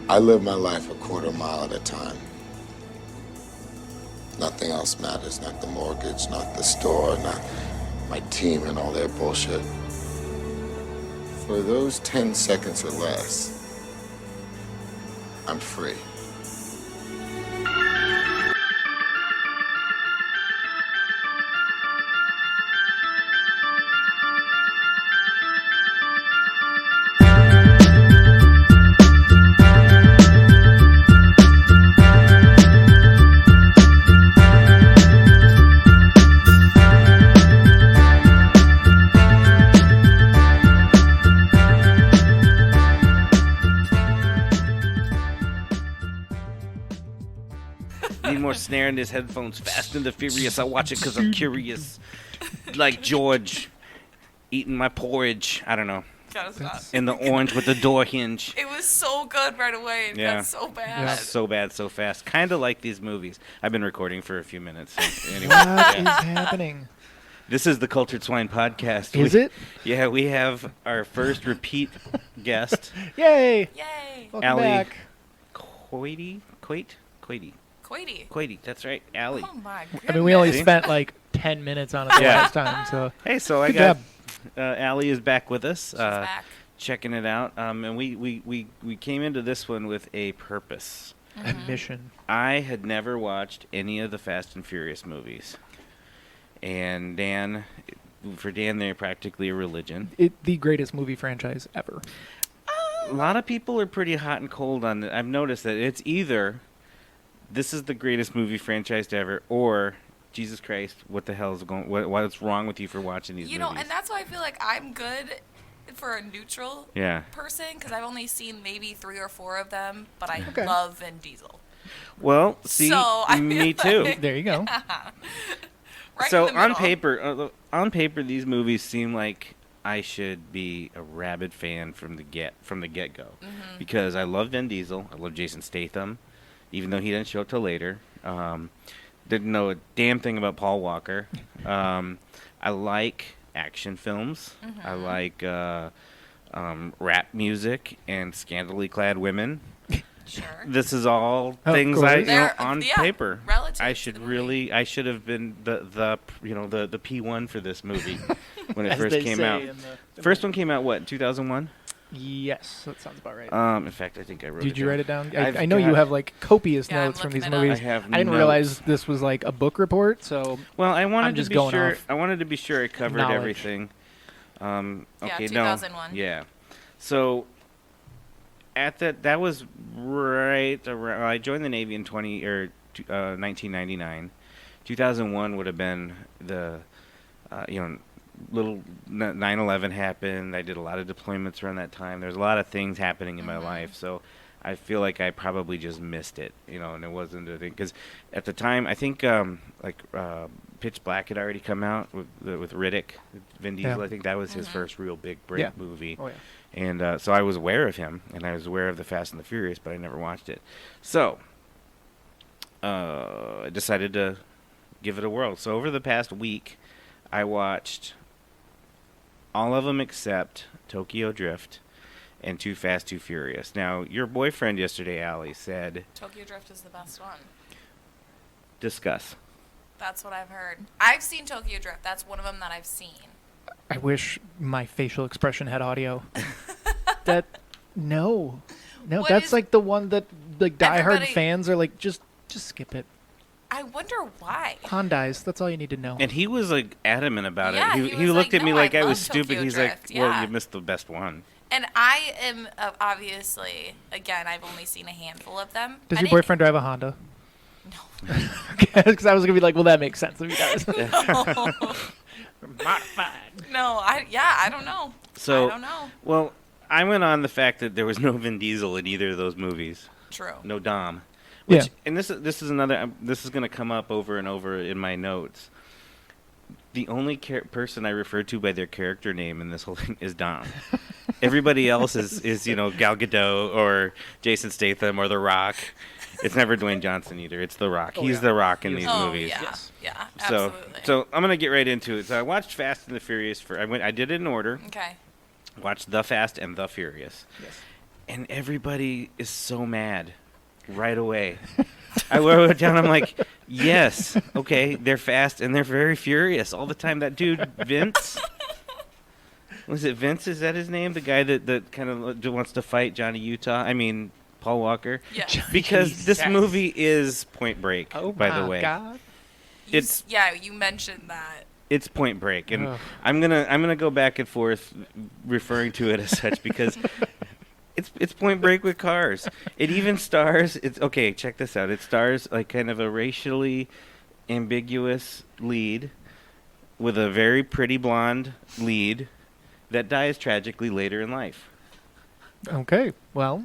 I live my life a quarter mile at a time. Nothing else matters, not the mortgage, not the store, not my team and all their bullshit. For those 10 seconds or less, I'm free. Need more snare in his headphones. Fast and the Furious. I watch it because I'm curious. Like George eating my porridge. I don't know. Gotta stop. In the orange with the door hinge. It was so good right away. It got so bad. Yeah. So bad, so fast. Kind of like these movies. I've been recording for a few minutes. So anyway, What is yeah. happening? This is the Cultured Swine podcast. Is it? Yeah, we have our first repeat guest, Yay! Yay. Welcome Allie. back. Quady. Quady. That's right, Allie. Oh my goodness. I mean, we only See? spent like 10 minutes on it the Yeah. last time, so Hey, so I good got job. Allie is back with us. She's back. Checking it out. And we came into this one with a purpose. Admission. I had never watched any of the Fast and Furious movies. And for Dan, they're practically a religion. The greatest movie franchise ever. A lot of people are pretty hot and cold on it. I've noticed that it's either this is the greatest movie franchise ever, or Jesus Christ, what the hell is going? What's wrong with you for watching these You movies? know, and that's why I feel like I'm good for a neutral Yeah. person because I've only seen maybe 3 or 4 of them, but I Okay. love Vin Diesel. Well, see, So, I me feel too. like- There you go. Right So in the middle. on paper, these movies seem like I should be a rabid fan from the get go, because I love Vin Diesel, I love Jason Statham, even though he didn't show up till later. Didn't know a damn thing about Paul Walker. I like action films. I like rap music and scantily clad women. Sure. This is all Of things course. They're- on yeah, paper. relative I to should the movie. I should have been the P1 for this movie when it As first they came say out. in the First one came out what, 2001? Yes, that sounds about right. In fact, I think I wrote Did it you down. write it down? I've I know you got- have like copious Yeah, I'm notes from these looking it up. movies. I have didn't notes. realize this was like a book report, so Well, I I'm wanted just to be going sure. off I wanted to be sure I covered knowledge. everything. Okay, Yeah, no. 2001. Yeah. So at that was right around. I joined the Navy in 1999. 2001 would have been the little 9/11 happened. I did a lot of deployments around that time. There's a lot of things happening in my life, so I feel like I probably just missed it, and it wasn't a thing. Because at the time, I think Pitch Black had already come out with Riddick, Vin Diesel. Yeah. I think that was his first real big break Yeah. movie. oh yeah. And so I was aware of him, and I was aware of the Fast and the Furious, but I never watched it. So I decided to give it a whirl. So over the past week, I watched all of them except Tokyo Drift and Too Fast, Too Furious. Now, your boyfriend yesterday, Allie, said, Tokyo Drift is the best one. discuss. That's what I've heard. I've seen Tokyo Drift. That's one of them that I've seen. I wish my facial expression had audio. that no, What that's is- like the one that like diehard Everybody- fans are like just skip it. I wonder why. Hondas, that's all you need to know. And he was like adamant about Yeah, it. he He was looked like, at me "No, like I I was love stupid. Tokyo He's Drift, like, well, yeah." you missed the best one. And I am obviously, again, I've only seen a handful of them. Does I your didn't- boyfriend drive a Honda? No. Because I was gonna be like, well, that makes sense if he does. No, I don't know. So, I don't know. well, I went on the fact that there was no Vin Diesel in either of those movies. True. No Dom. Which, Yeah. and this is another. This is going to come up over and over in my notes. The only person I refer to by their character name in this whole thing is Dom. Everybody else is Gal Gadot or Jason Statham or The Rock. It's never Dwayne Johnson either. It's The Rock. Oh, He's yeah. The Rock in He these is. movies. Yeah, Yes. yeah, So, absolutely. so I'm gonna get right into it. So I watched Fast and the Furious. I did it in order. Okay. Watched The Fast and The Furious. Yes. and everybody is so mad right away. I wrote it down. I'm like, yes, okay, they're fast and they're very furious all the time. That dude Vince, was it Vince? Is that his name? The guy that kind of wants to fight Johnny Utah. I mean Paul Walker. Yeah. Because this Jesus. movie is Point Break. Oh by my the way, God. it's Yeah, you mentioned that. it's Point Break, and Ugh. I'm gonna go back and forth referring to it as such because it's Point Break with cars. It even stars. It's okay. Check this out. It stars like kind of a racially ambiguous lead with a very pretty blonde lead that dies tragically later in life. Okay. Well,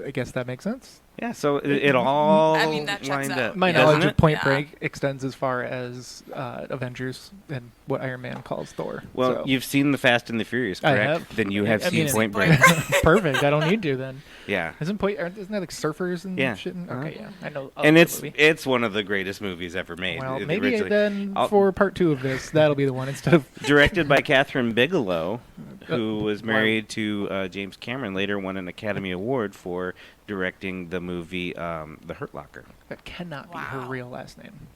I guess that makes sense. Yeah. So it all I mean, that checks lined out. up. My Yeah. knowledge doesn't of it? Point Yeah. Break extends as far as Avengers and what Iron Man calls Thor. Well, so. you've seen the Fast and the Furious, I correct? have. Then you have I seen mean, Point Point Break. Break. Perfect. I don't need to then. Yeah. Isn't there like surfers and Yeah. shit? Uh-huh. Okay, yeah. I know. And of it's the movie. it's one of the greatest movies ever made. Well, It maybe originally- then I'll- for part 2 of this, that'll be the one instead of. directed by Catherine Bigelow, who was wow. married to James Cameron. Later, won an Academy Award for directing the movie The Hurt Locker. That cannot be her Wow. real last name.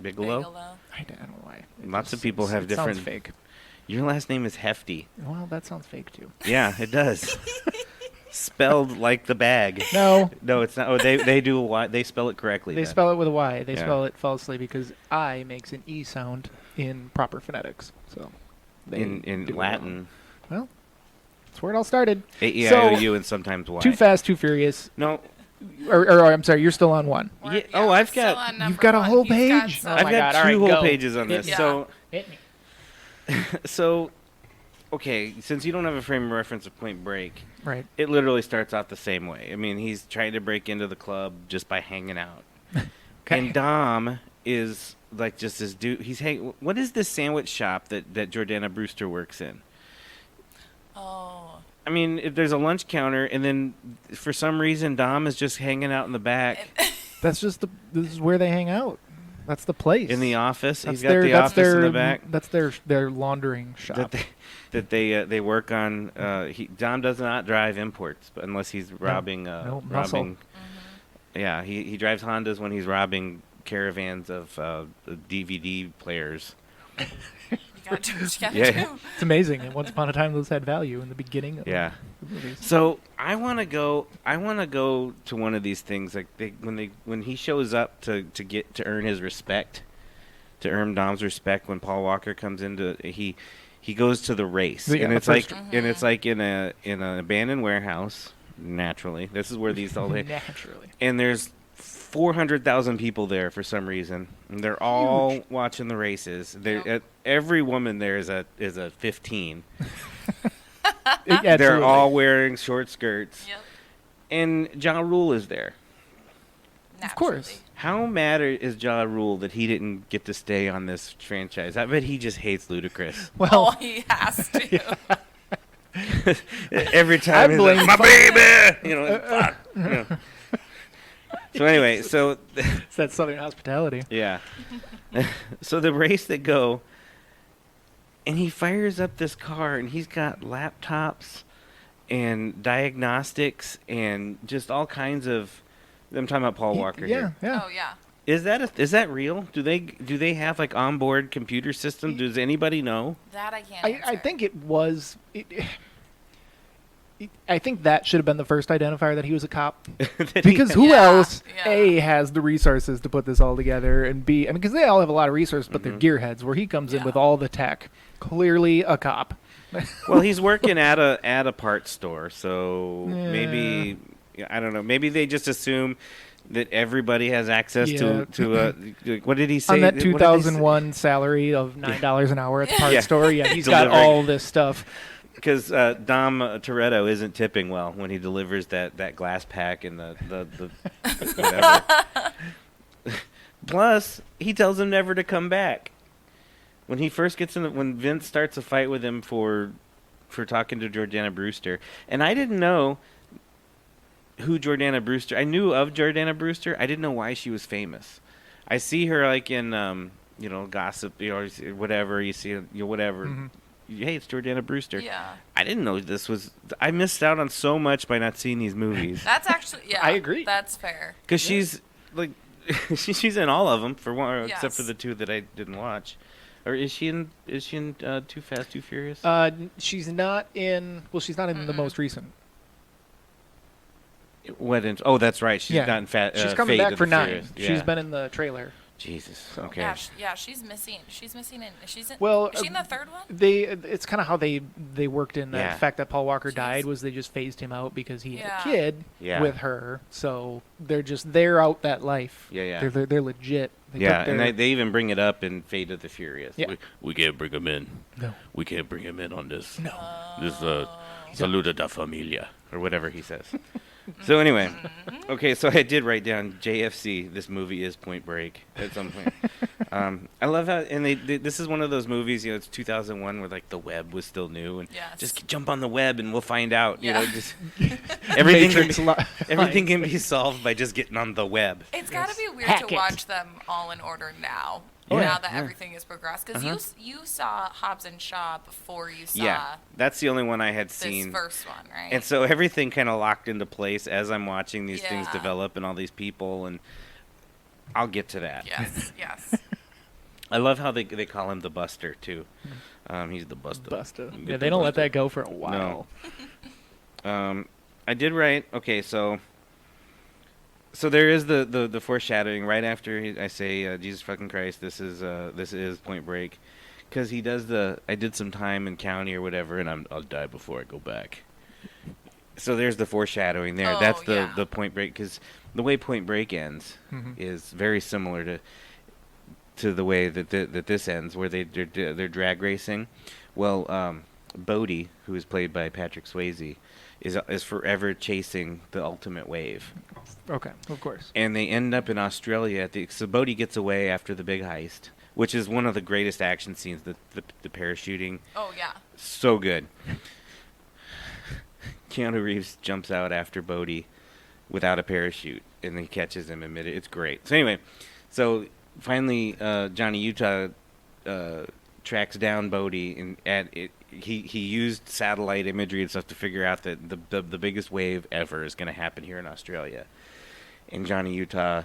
Bigelow. Bigelow. I don't know why. It Lots just of people have it sounds different- fake. Your last name is Hefty. Well, that sounds fake too. Yeah, it does. Spelled like the bag. No, No, it's not. Oh, they do. They spell it correctly. they then. spell it with a Y. They Yeah. spell it falsely because I makes an E sound in proper phonetics. So they in do it wrong. Latin. Well, that's where it all started. A-E-I-O-U and sometimes Y. Too Fast, Too Furious. No. Or I'm sorry, you're still on one. We're- Yeah, oh, I've still got- on number you've got a one. whole He's got page? so Oh I've my got God, all two right, whole go. pages on this. Yeah. So Hit me. so okay, since you don't have a frame of reference of Point Break, Right. it literally starts out the same way. I mean, he's trying to break into the club just by hanging out. Okay. And Dom is like just this dude. What is this sandwich shop that Jordana Brewster works in? Oh. I mean, there's a lunch counter, and then for some reason, Dom is just hanging out in the back That's just this is where they hang out. That's the place. in the office. That's He's got the that's office their, in the back. That's their laundering shop. That they work on. Dom does not drive imports, but unless he's robbing no, muscle. robbing. Yeah, he drives Hondas when he's robbing caravans of DVD players. You gotta do what you gotta Yeah. do. It's amazing. And once upon a time, those had value in the beginning of Yeah. the movies. So I want to go. I want to go to one of these things. Like when he shows up to earn his respect, to earn Dom's respect. When Paul Walker comes into he goes to the race, Yeah, and the it's like first- and it's like in an abandoned warehouse. Naturally, this is where these all. Naturally. And there's 400,000 people there for some reason. And they're all watching the races. Yep. Every woman there is a 15. They're Absolutely. all wearing short skirts. Yep. And Ja Rule is there. Of course. Naturally. How mad is Ja Rule that he didn't get to stay on this franchise? I bet he just hates Ludacris. Oh, Well, he has to. Every time he's blame like, my Fuck. baby! You know, fuck. You know. So anyway, so it's that Southern hospitality. yeah. So the race they go, and he fires up this car, and he's got laptops and diagnostics and just all kinds of. I'm talking about Paul Walker Yeah, here. yeah. Oh yeah. Is that real? Do they have like onboard computer systems? Does anybody know? That I can't I answer. think it was. I think that should have been the first identifier that he was a cop. That he- Because who Yeah, else, yeah. A, has the resources to put this all together, and B, I mean, because they all have a lot of resources, but they're gearheads, where he comes in Yeah. with all the tech. Clearly a cop. Well, he's working at a parts store, so maybe I don't know. Maybe they just assume that everybody has access Yeah. to a. What did he say? On that What did he say? 2001 salary of $9 an hour at the parts Yeah. store, yeah, he's got Delivering. all this stuff. Because Dom Toretto isn't tipping well when he delivers that glass pack and the whatever. Plus, he tells him never to come back. When he first gets when Vince starts a fight with him for talking to Jordana Brewster, and I didn't know who Jordana Brewster. I knew of Jordana Brewster. I didn't know why she was famous. I see her like in gossip, whatever you see, whatever. Mhm. hey, it's Jordana Brewster. Yeah. I didn't know this was. I missed out on so much by not seeing these movies. That's actually, yeah. I agree. That's fair. Because she's like, she's in all of them for one, except Yes. for the two that I didn't watch. Or is she in? Is she in Too Fast, Too Furious? She's not in. Well, she's not in the most recent. What? Oh, that's right. She's Yeah. not in Fat. She's coming Fate back of for the 9. Furious. She's Yeah. been in the trailer. Jesus. So- Okay. Yeah, she's missing. She's missing in. She's in. Well, is she in the third one? It's kind of how they worked in the Yeah. fact that Paul Walker Jeez. died was they just phased him out because he had Yeah. a kid Yeah. with her. So they're out that life. Yeah, yeah. They're legit. They Yeah, took and their- they even bring it up in Fate of the Furious. Yeah. We can't bring him in. No. We can't bring him in on this. No. This Saluda da Familia or whatever he says. So anyway, okay, so I did write down JFC. This movie is Point Break at some point. I love how, and this is one of those movies. It's 2001 where like the web was still new, and Yes. just jump on the web and we'll find out. Yeah. Just everything. Matrix Everything can be solved by just getting on the web. It's got to be weird Hack to it. watch them all in order now. Oh, yeah, now that yeah. everything is progressed, because Uh-huh. you saw Hobbs and Shaw before you saw Yeah, that's the only one I had this seen. first one, right? And so everything kind of locked into place as I'm watching these things Yeah. develop and all these people, and I'll get to that. yes, yes. I love how they call him the Buster too. He's the Buster. Buster. You get Yeah, the they don't let Buster. that go for a while. I did write. Okay, so there is the foreshadowing right after I say Jesus fucking Christ. This is Point Break, because he does I did some time in county or whatever, and I'll die before I go back. So there's the foreshadowing there. Oh, That's yeah. the Point Break, because the way Point Break ends Mhm. is very similar to the way that this ends, where they're drag racing. Well, Bodhi, who is played by Patrick Swayze, is forever chasing the ultimate wave, Okay, of course. and they end up in Australia. So Bodhi gets away after the big heist, which is one of the greatest action scenes. The parachuting, Oh yeah. so good. Keanu Reeves jumps out after Bodhi without a parachute, and he catches him and it's great. So anyway, finally Johnny Utah tracks down Bodhi, and he used satellite imagery and stuff to figure out that the biggest wave ever is going to happen here in Australia, and Johnny Utah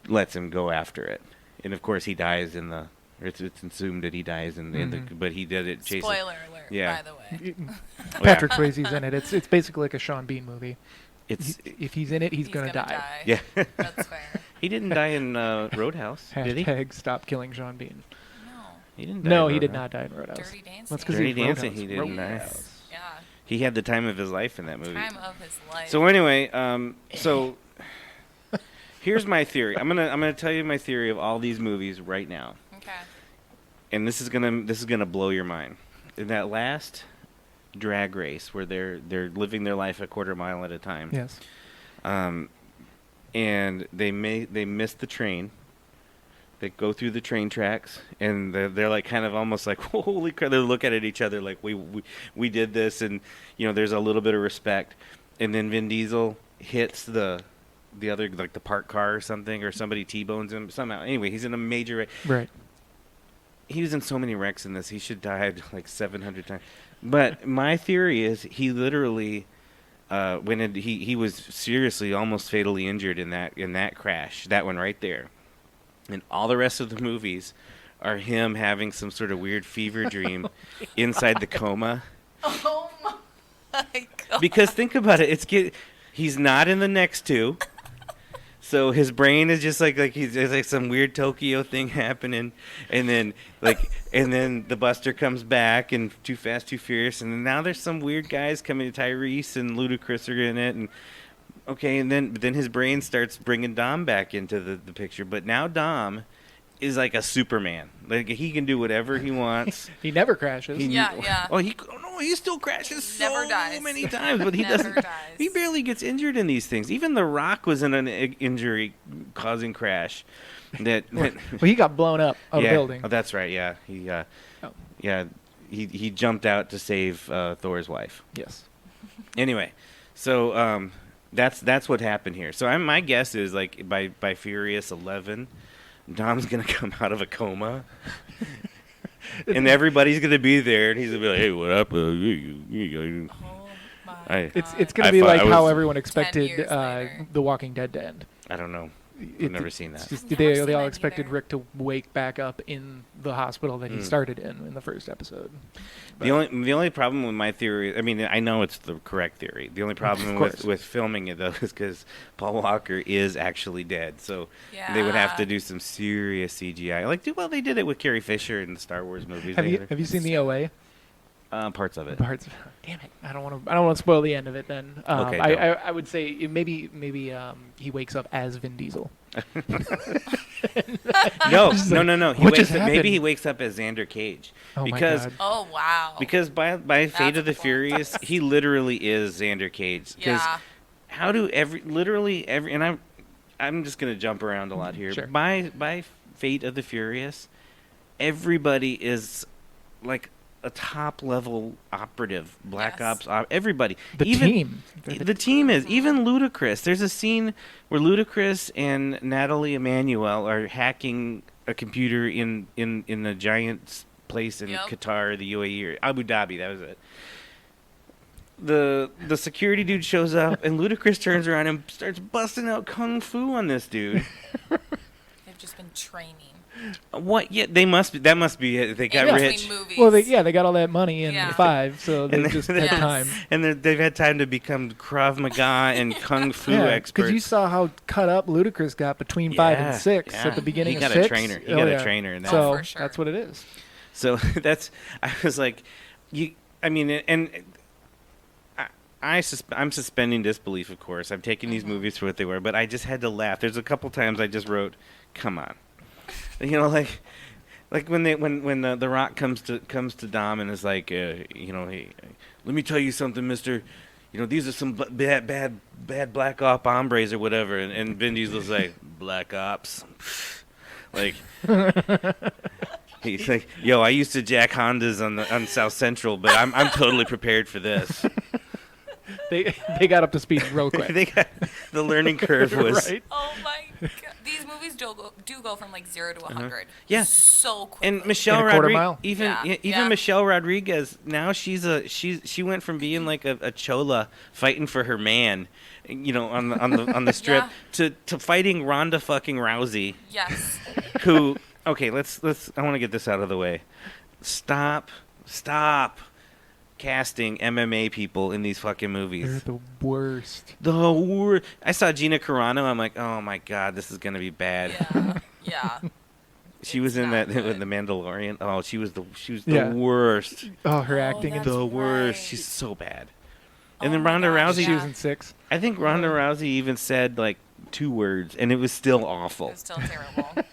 lets him go after it, and of course he dies in the. It's assumed that he dies in the, but he did it chasing. Spoiler alert. Yeah. By the way. Patrick Swayze's in it. It's basically like a Sean Bean movie. It's If he's in it, he's gonna die. yeah. That's fair. He didn't die in Roadhouse, did he? Hashtag stop killing Sean Bean. No. He didn't die. No, in he did Roadhouse. not die in Roadhouse. Dirty Dancing. That's 'cause Dirty he's Dancing, Roadhouse. he didn't die. Roadhouse. Yeah. He had the time of his life in that movie. Time of his life. So anyway, so here's my theory. I'm gonna tell you my theory of all these movies right now, Okay. and this is gonna blow your mind. In that last drag race where they're living their life a quarter mile at a time, Yes. and they miss the train. They go through the train tracks, and they're like kind of almost like, holy crap. They look at each other like we did this, and there's a little bit of respect. And then Vin Diesel hits the other, like the parked car or something, or somebody T-bones him somehow. Anyway, he's in a major wreck. Right. He was in so many wrecks in this. He should died like 700 times. But my theory is he literally he was seriously almost fatally injured in that crash. That one right there. And all the rest of the movies are him having some sort of weird fever dream inside the coma. Oh my god. Because think about it, he's not in the next two. So his brain is just like there's like some weird Tokyo thing happening, and then the Buster comes back and Too Fast, Too Furious, and then now there's some weird guys coming. Tyrese and Ludacris are in it, and okay, and then his brain starts bringing Dom back into the picture. But now Dom is like a Superman. Like he can do whatever he wants. He never crashes. Yeah. Oh, he still crashes Never so dies. many times, but he Never doesn't. dies. He barely gets injured in these things. Even The Rock was in an injury-causing crash. Well, he got blown up out of yeah. a building. Oh, that's right. Yeah, he jumped out to save Thor's wife. Yes. Anyway, so that's what happened here. So my guess is like by Furious 11, Dom's gonna come out of a coma, and everybody's gonna be there, and he's gonna be like, "Hey, what up? You Oh my I- God. It's gonna I be thought like I how was- everyone expected years later. The Walking Dead to end. I don't know. It- I've never seen it's that. just- I've never they seen all that expected either. Rick to wake back up in the hospital that he started in the first episode. The only problem with my theory, I mean, I know it's the correct theory. The only problem course. with filming it though is because Paul Walker is actually dead, so they would have to Yeah. do some serious CGI. Well, they did it with Carrie Fisher in the Star Wars movies. Have They you had- have you seen the OA? parts of it. Parts. Damn it! I don't want to spoil the end of it. Then Okay, I would say maybe he wakes up as Vin Diesel. No. Just like, He what wakes just up, maybe happened? he wakes up as Xander Cage Oh my because God. Oh wow. because by Fate That's of the a cool- Furious, he literally is Xander Cage. 'Cause Yeah. how do literally every and I'm just gonna jump around a lot here. Sure. By Fate of the Furious, everybody is like a top level operative, Black Yes. Ops. Everybody, The even, team. The team is even Ludacris. There's a scene where Ludacris and Natalie Emmanuel are hacking a computer in a giant place in Yep. Qatar, the UAE, or Abu Dhabi. That was it. The security dude shows up and Ludacris turns around and starts busting out kung fu on this dude. They've just been training. What? Yeah, they must be. That must be it. They got In rich. between movies. Well, they got all that money in Yeah. 5, so they And just then- had Yes. time. And they've had time to become Krav Maga and kung fu experts. because you saw how cut up Ludacris got between 5 Yeah, and 6 yeah. at the beginning He got of a 6. trainer. He Oh, got a yeah. trainer in that. So Oh, for sure. that's what it is. So I was like, I mean, and I'm suspending disbelief, of course. I'm taking these movies for what they were, but I just had to laugh. There's a couple times I just wrote, "Come on," like when the Rock comes to Dom and is like, hey, let me tell you something, Mister. These are some bad Black Ops hombres or whatever, and Vin Diesel's like, Black Ops, like. He's like, "Yo, I used to jack Hondas on South Central, but I'm totally prepared for this." They got up to speed real quick. They got, the learning curve was right? Oh my God. These movies do go from like 0 to 100. Yeah. So quickly. and Michelle In a quarter Rodriguez, mile. even Yeah. Michelle Rodriguez, now she went from being like a chola fighting for her man, on the strip Yeah. to fighting Ronda fucking Rousey, Yes. who okay, let's I want to get this out of the way. Stop casting MMA people in these fucking They're movies. the worst. I saw Gina Carano. I'm like, oh my god, this is gonna be bad. Yeah. Yeah. She was It's in not that with good. the Mandalorian. Oh, she was the Yeah. worst. Oh, her Oh, acting in that's The worst. right. She's so bad. Oh And then my Ronda gosh, Rousey. She was yeah. in 6. I think Ronda Rousey even said like 2 words, and it was still awful. It's still terrible.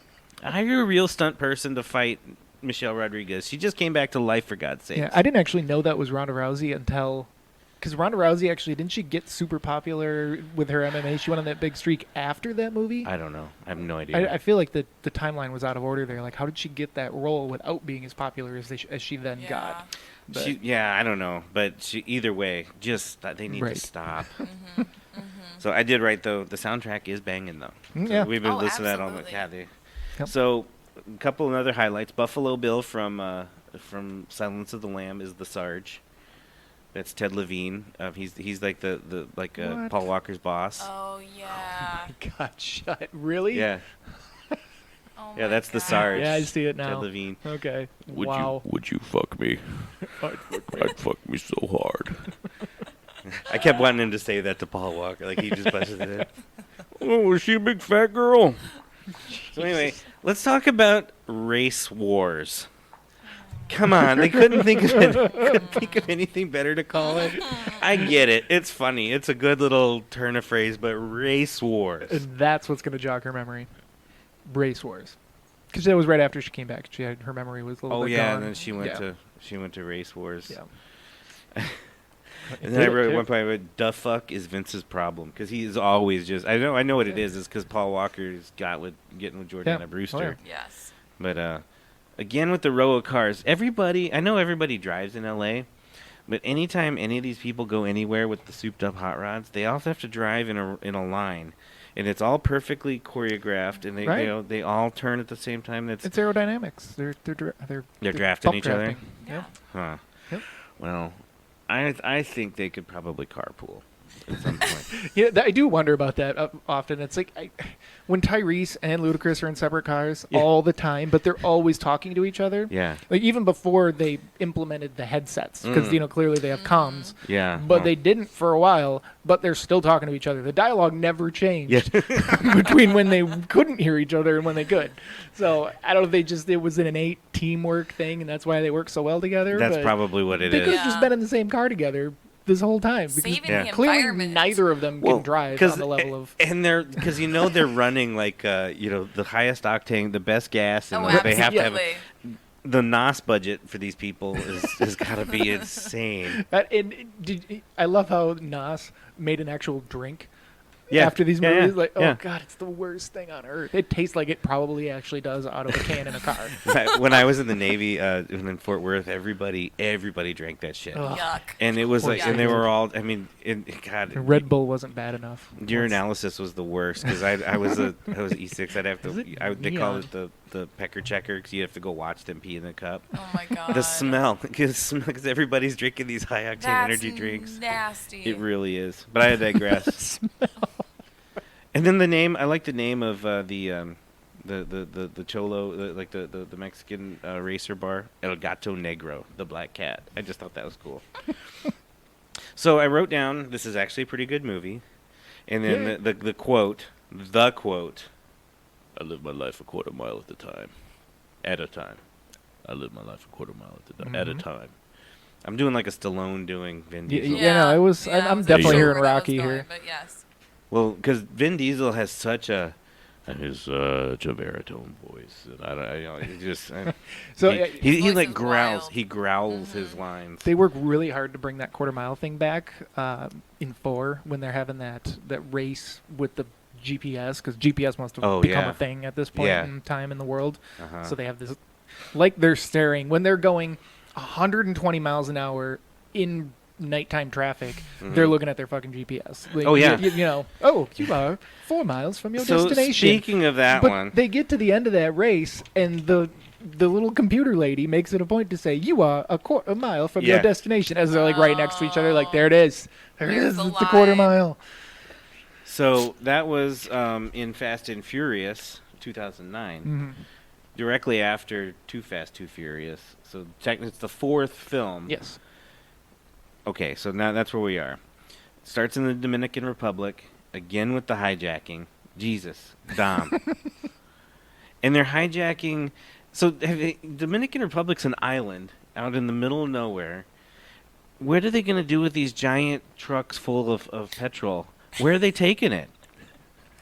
Hire a real stunt person to fight Michelle Rodriguez. She just came back to life, for God's sake. Yeah, I didn't actually know that was Ronda Rousey until, because Ronda Rousey actually didn't she get super popular with her MMA? She went on that big streak after that movie. I don't know. I have no idea. I feel like the timeline was out of order there. Like, how did she get that role without being as popular as she then Yeah. got? But- I don't know, but either way, just they need Right. to stop. Mm-hmm. So I did write though. The soundtrack is banging though. Mm, So yeah. we've been Oh, listening to that all the absolutely. Yep. So a couple of other highlights. Buffalo Bill from Silence of the Lamb is the Sarge. That's Ted Levine. He's like the What? Paul Walker's boss. Oh yeah. God, shut. Really? Yeah, Oh yeah, my that's the God. Sarge. Yeah, I see it Ted now. Levine. Okay. Would Wow. you fuck me? I'd fuck me so hard. I kept wanting him to say that to Paul Walker, like he just busted it in. Oh, was she a big fat girl? So anyway, let's talk about race wars. Come on, they couldn't think of anything better to call it. I get it. It's funny. It's a good little turn of phrase, but race wars. And that's what's going to jog her memory. Race Wars. Because that was right after she came back. She had her memory was a little Oh bit yeah, gone. and then she went Yeah. to race wars. Yeah. And then I wrote at one point, I wrote, "The fuck is Vince's problem?" Because he is always just. I know what it is. It's because Paul Walker's getting with Jordana Brewster. Oh, yeah. Yes. But again with the row of cars, I know everybody drives in LA, but anytime any of these people go anywhere with the souped up hot rods, they also have to drive in a line. and it's all perfectly choreographed, and Right. they all turn at the same time. It's aerodynamics. They're drafting bump each other? drafting. Yeah. Huh. Yep. Well, I think they could probably carpool at some point. Yeah, I do wonder about that often. It's like when Tyrese and Ludacris are in separate cars Yeah. all the time, but they're always talking to each other. Yeah. Like even before they implemented the headsets, because clearly they have comms. Yeah. But well, they didn't for a while. But they're still talking to each other. The dialogue never changed Yeah. between when they couldn't hear each other and when they could. So I don't know if it was an innate teamwork thing, and that's why they work so well together. That's but probably what it they is. could have just Yeah. been in the same car together this whole time. Because Saving Yeah. the clearly environment. neither of them can drive on the level of. and they're because they're running like the highest octane, the best gas, and Oh, like, they have to have absolutely. the NOS budget for these people has got to be insane. I love how Nas made an actual drink Yeah. after these Yeah, movies. yeah, Like, oh yeah. god, it's the worst thing on earth. It tastes like it probably actually does out of a can in a car. When I was in the Navy, in Fort Worth, everybody drank that shit. Ugh. Yuck. And it was Of like, course and they they were did. all. I mean, God, Red Bull wasn't bad enough. your analysis was the worst because I was E6. I'd have Is to. it They call neon? it the pecker checker because you have to go watch them pee in the cup. Oh my god. The smell, because everybody's drinking these high octane That's energy drinks. nasty. It really is. But I digress. And then the name. I like the name of the cholo, the Mexican racer bar, El Gato Negro, the black cat. I just thought that was cool. So I wrote down, this is actually a pretty good movie, and then Yeah. the quote, I live my life a quarter mile at a time. At a time. I live my life a quarter mile at a Mhm. time. I'm doing like a Stallone doing Vin Yeah, Diesel. yeah. no, I was- Yeah, I'm I was definitely unsure hearing where that was Rocky going, here. But yes. Well, because Vin Diesel has such a And his baritone voice. And he just So he Voice like is growls. wild. He growls his lines. they work really hard to bring that quarter mile thing back in 4 when they're having that race with the GPS, because GPS must have Oh, become yeah. a thing at this point Yeah. in time in the world. Uh-huh. So they have this, like they're staring when they're going 120 miles an hour in nighttime traffic. They're looking at their fucking GPS. Like, Mm-hmm. Oh, yeah. you know. Oh, you are 4 miles from your So destination. speaking of that but one, they get to the end of that race, and the little computer lady makes it a point to say, "You are a quarter mile from your Yeah. destination," as they're like right next to each other. Like, there it is. There it Here's is. the It's a quarter line. mile. so that was in Fast and Furious 2009, Mhm. directly after Too Fast, Too Furious. So technically, it's the 4th film. Yes. Okay, so now that's where we are. Starts in the Dominican Republic, again with the hijacking. Jesus, Dom. And they're hijacking. So Dominican Republic's an island out in the middle of nowhere. What are they going to do with these giant trucks full of petrol? Where are they taking it?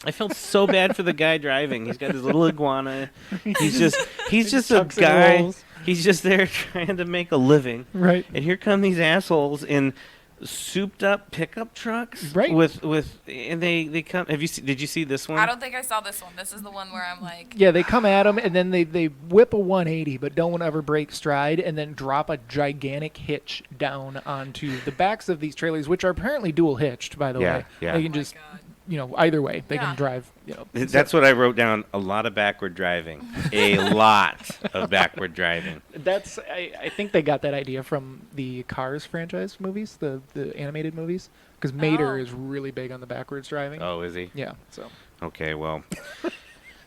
I felt so bad for the guy driving. He's got his little iguana. He's just a Tucks and guy. rolls. He's just there trying to make a living. Right. And here come these assholes in souped up pickup trucks. Right. With and they come. Did you see this one? I don't think I saw this one. This is the one where I'm like, Yeah, they come at them, and then they whip a 180, but don't ever break stride, and then drop a gigantic hitch down onto the backs of these trailers, which are apparently dual hitched, by the Yeah, way. yeah. They oh can my just, God. either way, they Yeah. can drive. That's what I wrote down. A lot of backward driving. A lot of backward driving. I think they got that idea from the Cars franchise movies, the animated movies, because Mater Oh. is really big on the backwards driving. Oh, is he? Yeah, so Okay, well.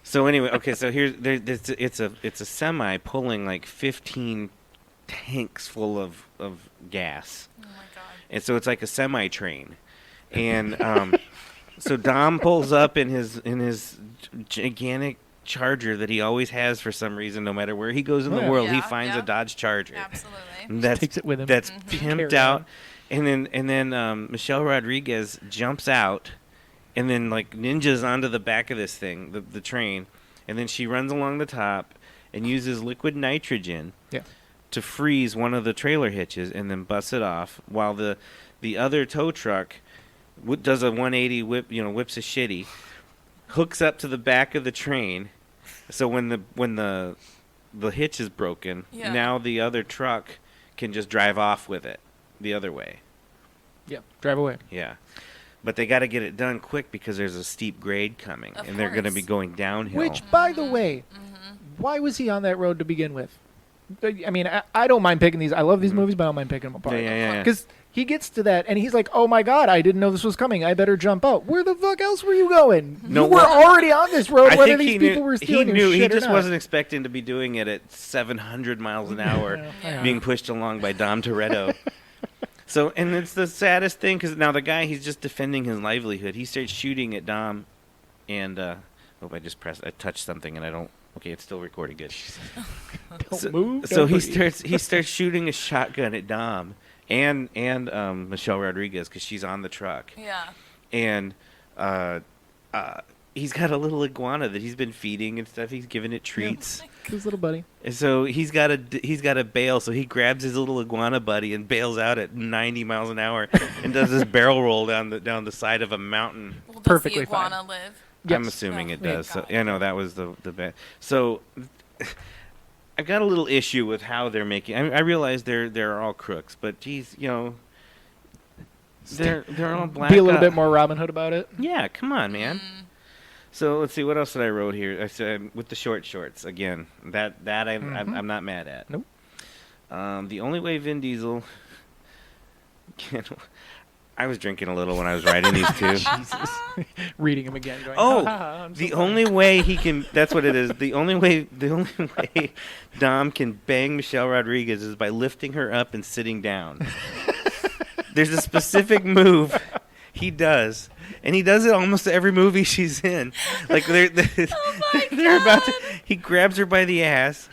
So anyway, so here's it's a semi pulling like 15 tanks full of gas. Oh my god. And so it's like a semi train, and so Dom pulls up in his gigantic Charger that he always has for some reason. No matter where he goes in Oh, the yeah. world, he Yeah, finds yeah. a Dodge Charger. Absolutely. And that's takes it with him. That's Mhm. pimped Carry out, on. and then Michelle Rodriguez jumps out, and then like ninjas onto the back of this thing, the train, and then she runs along the top and uses liquid nitrogen. Yeah. To freeze one of the trailer hitches and then bust it off, while the other tow truck does a 180 whips a shitty, hooks up to the back of the train, so when the hitch is broken, Yeah. now the other truck can just drive off with it the other way. yeah, drive away. Yeah. but they got to get it done quick because there's a steep grade coming, Of and they're going to course. be going downhill. Which, by the way, why was he on that road to begin with? I mean, I don't mind picking these. I love these movies, but I don't mind picking them apart. Yeah. Because he gets to that, and he's like, "Oh my God, I didn't know this was coming. I better jump out." Where the fuck else were you going? No, you were well, already on this road. I Whether think these he people knew. were He stealing your knew. He shit or just not. wasn't expecting to be doing it at 700 miles an hour, Yeah. being pushed along by Dom Toretto. So, and it's the saddest thing because now the guy, he's just defending his livelihood. He starts shooting at Dom, and I touched something, and I don't. Okay, it's still recording good. Don't move. So don't he breathe. starts shooting a shotgun at Dom and Michelle Rodriguez because she's on the truck, Yeah. and he's got a little iguana that he's been feeding and stuff. He's giving it treats. His little buddy. And so he's got a bail. So he grabs his little iguana buddy and bails out at 90 miles an hour and does this barrel roll down the side of a mountain. Well, does Perfectly the iguana live? I'm Yes. assuming Oh, it thank does. So, God. yeah, no, that was the best. So I've got a little issue with how they're making. I realize they're all crooks, but geez, they're all black. Be a little bit more Robin Hood about it. Yeah, come on, man. So let's see what else did I wrote here. I said with the short shorts again. I'm not mad at. Nope. The only way Vin Diesel can. I was drinking a little when I was writing these two. Jesus. Reading him again. Going, Oh, "Ha, ha, ha, I'm so the sorry." only way he can. That's what it is. The only way Dom can bang Michelle Rodriguez is by lifting her up and sitting down. There's a specific move he does, and he does it almost every movie she's in. Like they're about to. He grabs her by the ass.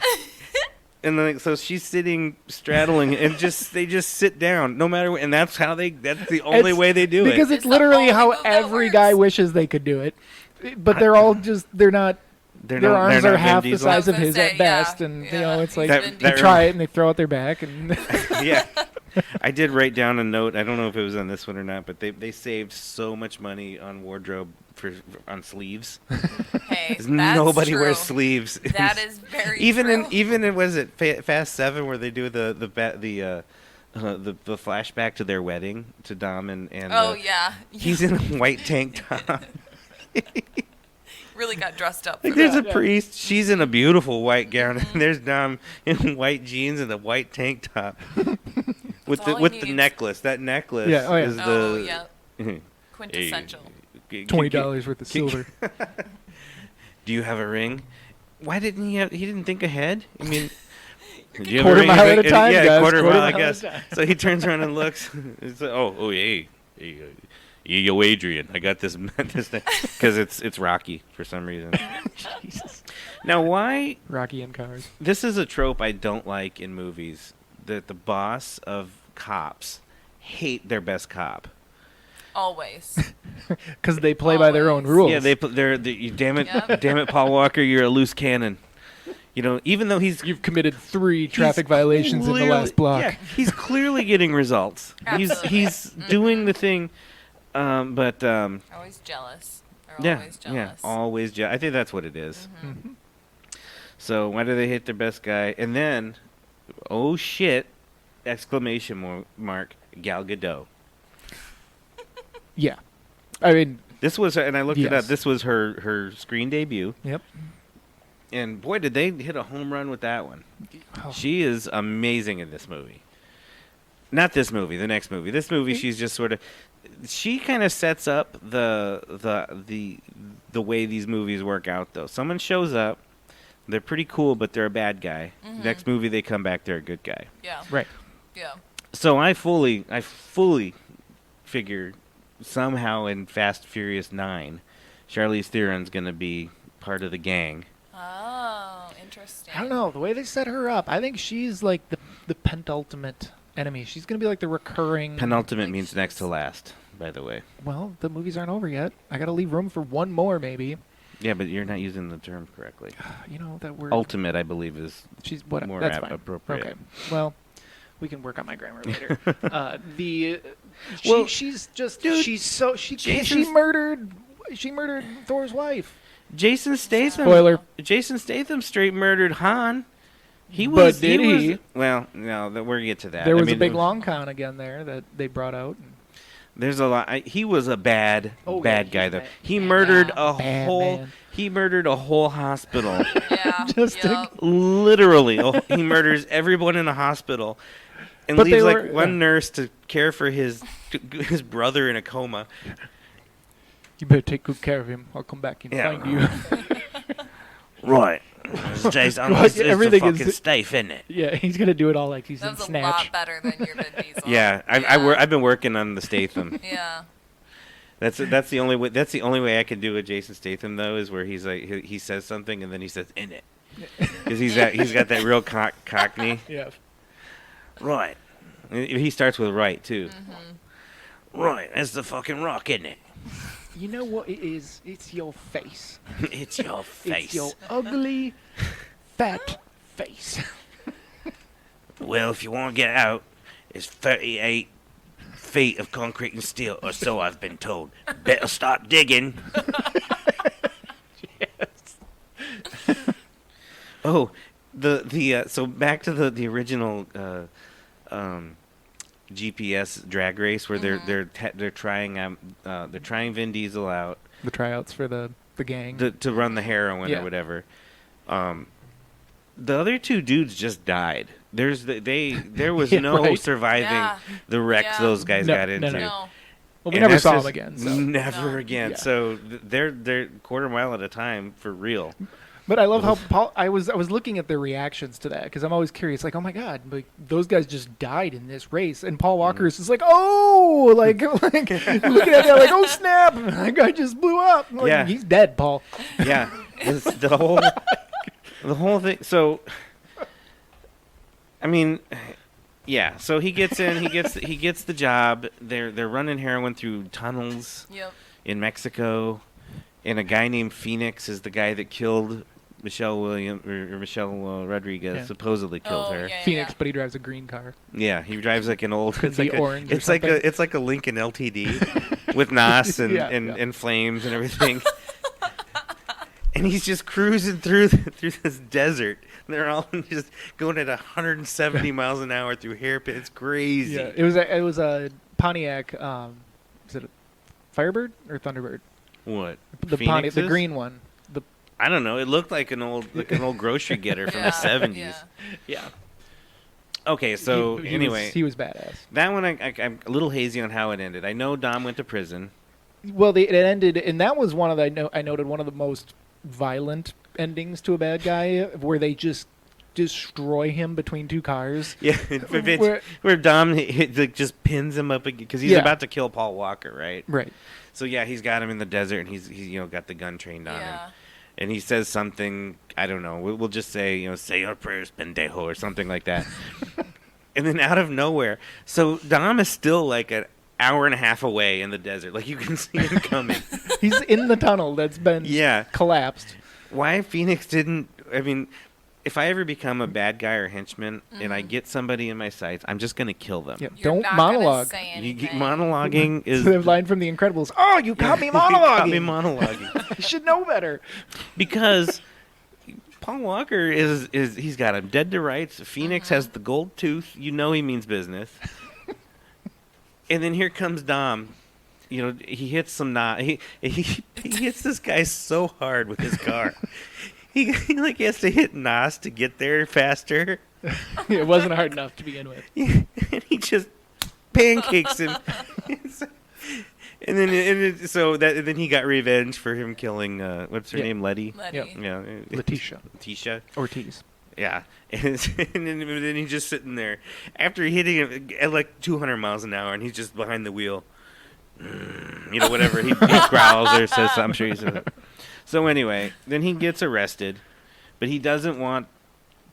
And then, so she's sitting, straddling, and they just sit down, no matter what. And that's the only It's way they do because it. it's It's the literally only how move that every works. guy wishes they could do it. But they're all they're not. Their Their arms are half Vin the Diesel. size of I was his gonna at say, best, yeah, and yeah, it's like he's That- Vin that they Diesel. try it and they throw out their back, and Yeah. I did write down a note. I don't know if it was on this one or not, but they saved so much money on wardrobe on sleeves. Hey, 'Cause that's nobody true. wears sleeves. That is very even true. in was it Fast 7 where they do the flashback to their wedding to Dom and Oh yeah. he's in a white tank top. Really got dressed up. For Like there's that. a priest, she's in a beautiful white gown, and there's Dom in white jeans and a white tank top with all he the needs. necklace. That necklace Yeah, oh, yeah. is Oh the yeah. Quintessential. $20 worth of silver. Do you have a ring? Why didn't he have? He didn't think ahead. I mean, You're do you have Quarter a ring? mile at a And- time, yeah, guys, quarter quarter mile, I mile at a guess. time. So he turns around and looks. It's like, oh, hey, yo, Adrian, I got this because it's Rocky for some reason. Jesus. Now, why? Rocky and cars. This is a trope I don't like in movies. That the boss of cops hate their best cop. Always. Because they play by their own Always. rules. Yeah, damn it, Yep. damn it, Paul Walker, you're a loose cannon. Even though You've committed 3 he's traffic violations in the clearly- last block. Yeah, he's clearly getting results. Absolutely. He's doing the thing, but Always jealous. They're yeah, always yeah, jealous. always. I think that's what it is. Mhm. So why do they hate their best guy? And then, oh shit! Exclamation mark! Gal Gadot. Yeah. I mean, This was, and I looked it up. Yes. This was her screen debut, yep. and boy, did they hit a home run with that one. Oh. She is amazing in this movie. Not this movie, the next movie. This movie, she's just sort of. She kind of sets up the way these movies work out, though. Someone shows up, they're pretty cool, but they're a bad guy. Next movie, they come back, they're a good guy. Yeah. Right. Yeah. So I fully figure somehow in Fast Furious 9, Charlize Theron's gonna be part of the gang. Oh, interesting. I don't know. The way they set her up, I think she's like the penultimate enemy. She's going to be like the recurring. Penultimate Like means next to last, by the way. Well, the movies aren't over yet. I got to leave room for one more, maybe. Yeah, but you're not using the term correctly. You know, that word. Ultimate, I believe, is She's what? more That's fine. appropriate. Okay. Well, we can work on my grammar later. Well, she's just dude, she's so she Jason's- murdered Thor's wife. Jason Statham. Spoiler. Jason Statham straight murdered Han. He But was. did he? Well, no, we're gonna get to that. There I was mean, a big long con again there that they brought out. There's a lot. He was a bad Oh, guy he's though. bad. He murdered a Bad whole. man. He murdered a whole hospital. Yeah. Just to- Yep. Literally, he murders everyone in a hospital, and But they leaves like were- one nurse to care for his brother in a coma. You better take good care of him. I'll come back and Yeah. find you. Right. Jason, Like, everything is- fucking safe, isn't it? Yeah, he's gonna do it all like he's That in was a Snatch. lot better than your Vin Diesel. Yeah, I've been working on the Statham. Yeah. That's the only way. That's the only way I can do a Jason Statham though, is where he's like he says something and then he says in it, because he's got that real cockney. Yeah. Right. He starts with right too. Right. That's the fucking Rock, isn't it? You know what it is? It's your face. It's your face. It's your ugly, fat face. Well, if you want to get out, it's 38 feet of concrete and steel, or so I've been told. Better start digging. Oh, so back to the original GPS drag race where they're trying Vin Diesel out The tryouts for the gang. to run the heroin Yeah. or whatever. The other two dudes just died. There was Yeah, no right. surviving Yeah. the wrecks Yeah. those guys No, got no, into. no. No. well, we And never that's saw him just again. So. Never No. again. Yeah. So they're quarter mile at a time for real. But I love how Paul. I was looking at their reactions to that because I'm always curious. Like, oh my god, like those guys just died in this race, and Paul Walker is just like, oh, like looking at that, like, oh snap, that guy just blew up. Like, Yeah. he's dead, Paul. Yeah, the whole thing. So, I mean, yeah. So he gets in. He gets the job. They're running heroin through tunnels Yep. in Mexico, and a guy named Phoenix is the guy that killed Michelle Rodriguez. Yeah. Supposedly killed Oh, her. yeah. Phoenix, but he drives a green car. Yeah, he drives like an old. Could It's like be a, orange or it's like something. it's like a Lincoln LTD with NOS and, Yeah, and, yeah. and flames and everything. And he's just cruising through this desert. They're all just going at 170 miles an hour through hairpin. It's crazy. Yeah, it was a Pontiac. Is it a Firebird or Thunderbird? What? The Pontiac, the Phoenixes? green one. The I don't know. It looked like an old grocery getter from the 70s. Yeah. yeah. Okay, so He anyway, he was badass. that one I'm a little hazy on how it ended. I know Dom went to prison. Well, it ended, and that was one of the I noted one of the most violent endings to a bad guy, where they just destroy him between two cars. Yeah, where Dom like just pins him up because he's Yeah. about to kill Paul Walker, right? Right. So yeah, he's got him in the desert, and he's got the gun trained on him, Yeah. and he says something, I don't know. We'll just say say your prayers, pendejo, or something like that. And then out of nowhere, so Dom is still like an hour and a half away in the desert, like you can see him coming. He's in the tunnel that's been Yeah. collapsed. Why Phoenix didn't? I mean, if I ever become a bad guy or henchman and I get somebody in my sights, I'm just gonna kill them. Yep. You're Don't not gonna monologue. say You, anything. monologuing is. The line from The Incredibles. Oh, you caught me You caught me monologuing. monologuing. You should know better. Because Paul Walker is he's got him dead to rights. Phoenix has the gold tooth. You know he means business. And then here comes Dom. You know, he hits some he hits this guy so hard with his car. he like has to hit Nos to get there faster. It wasn't hard enough to begin with. And he just pancakes him. And then he got revenge for him killing what's her Yeah. name, Letty. Letty. Yep. Yeah, Letitia. Letitia. Ortiz. Yeah, and then he's just sitting there after hitting him at like 200 miles an hour, and he's just behind the wheel. You know, whatever he growls or says. I'm sure he's. So anyway, then he gets arrested, but he doesn't want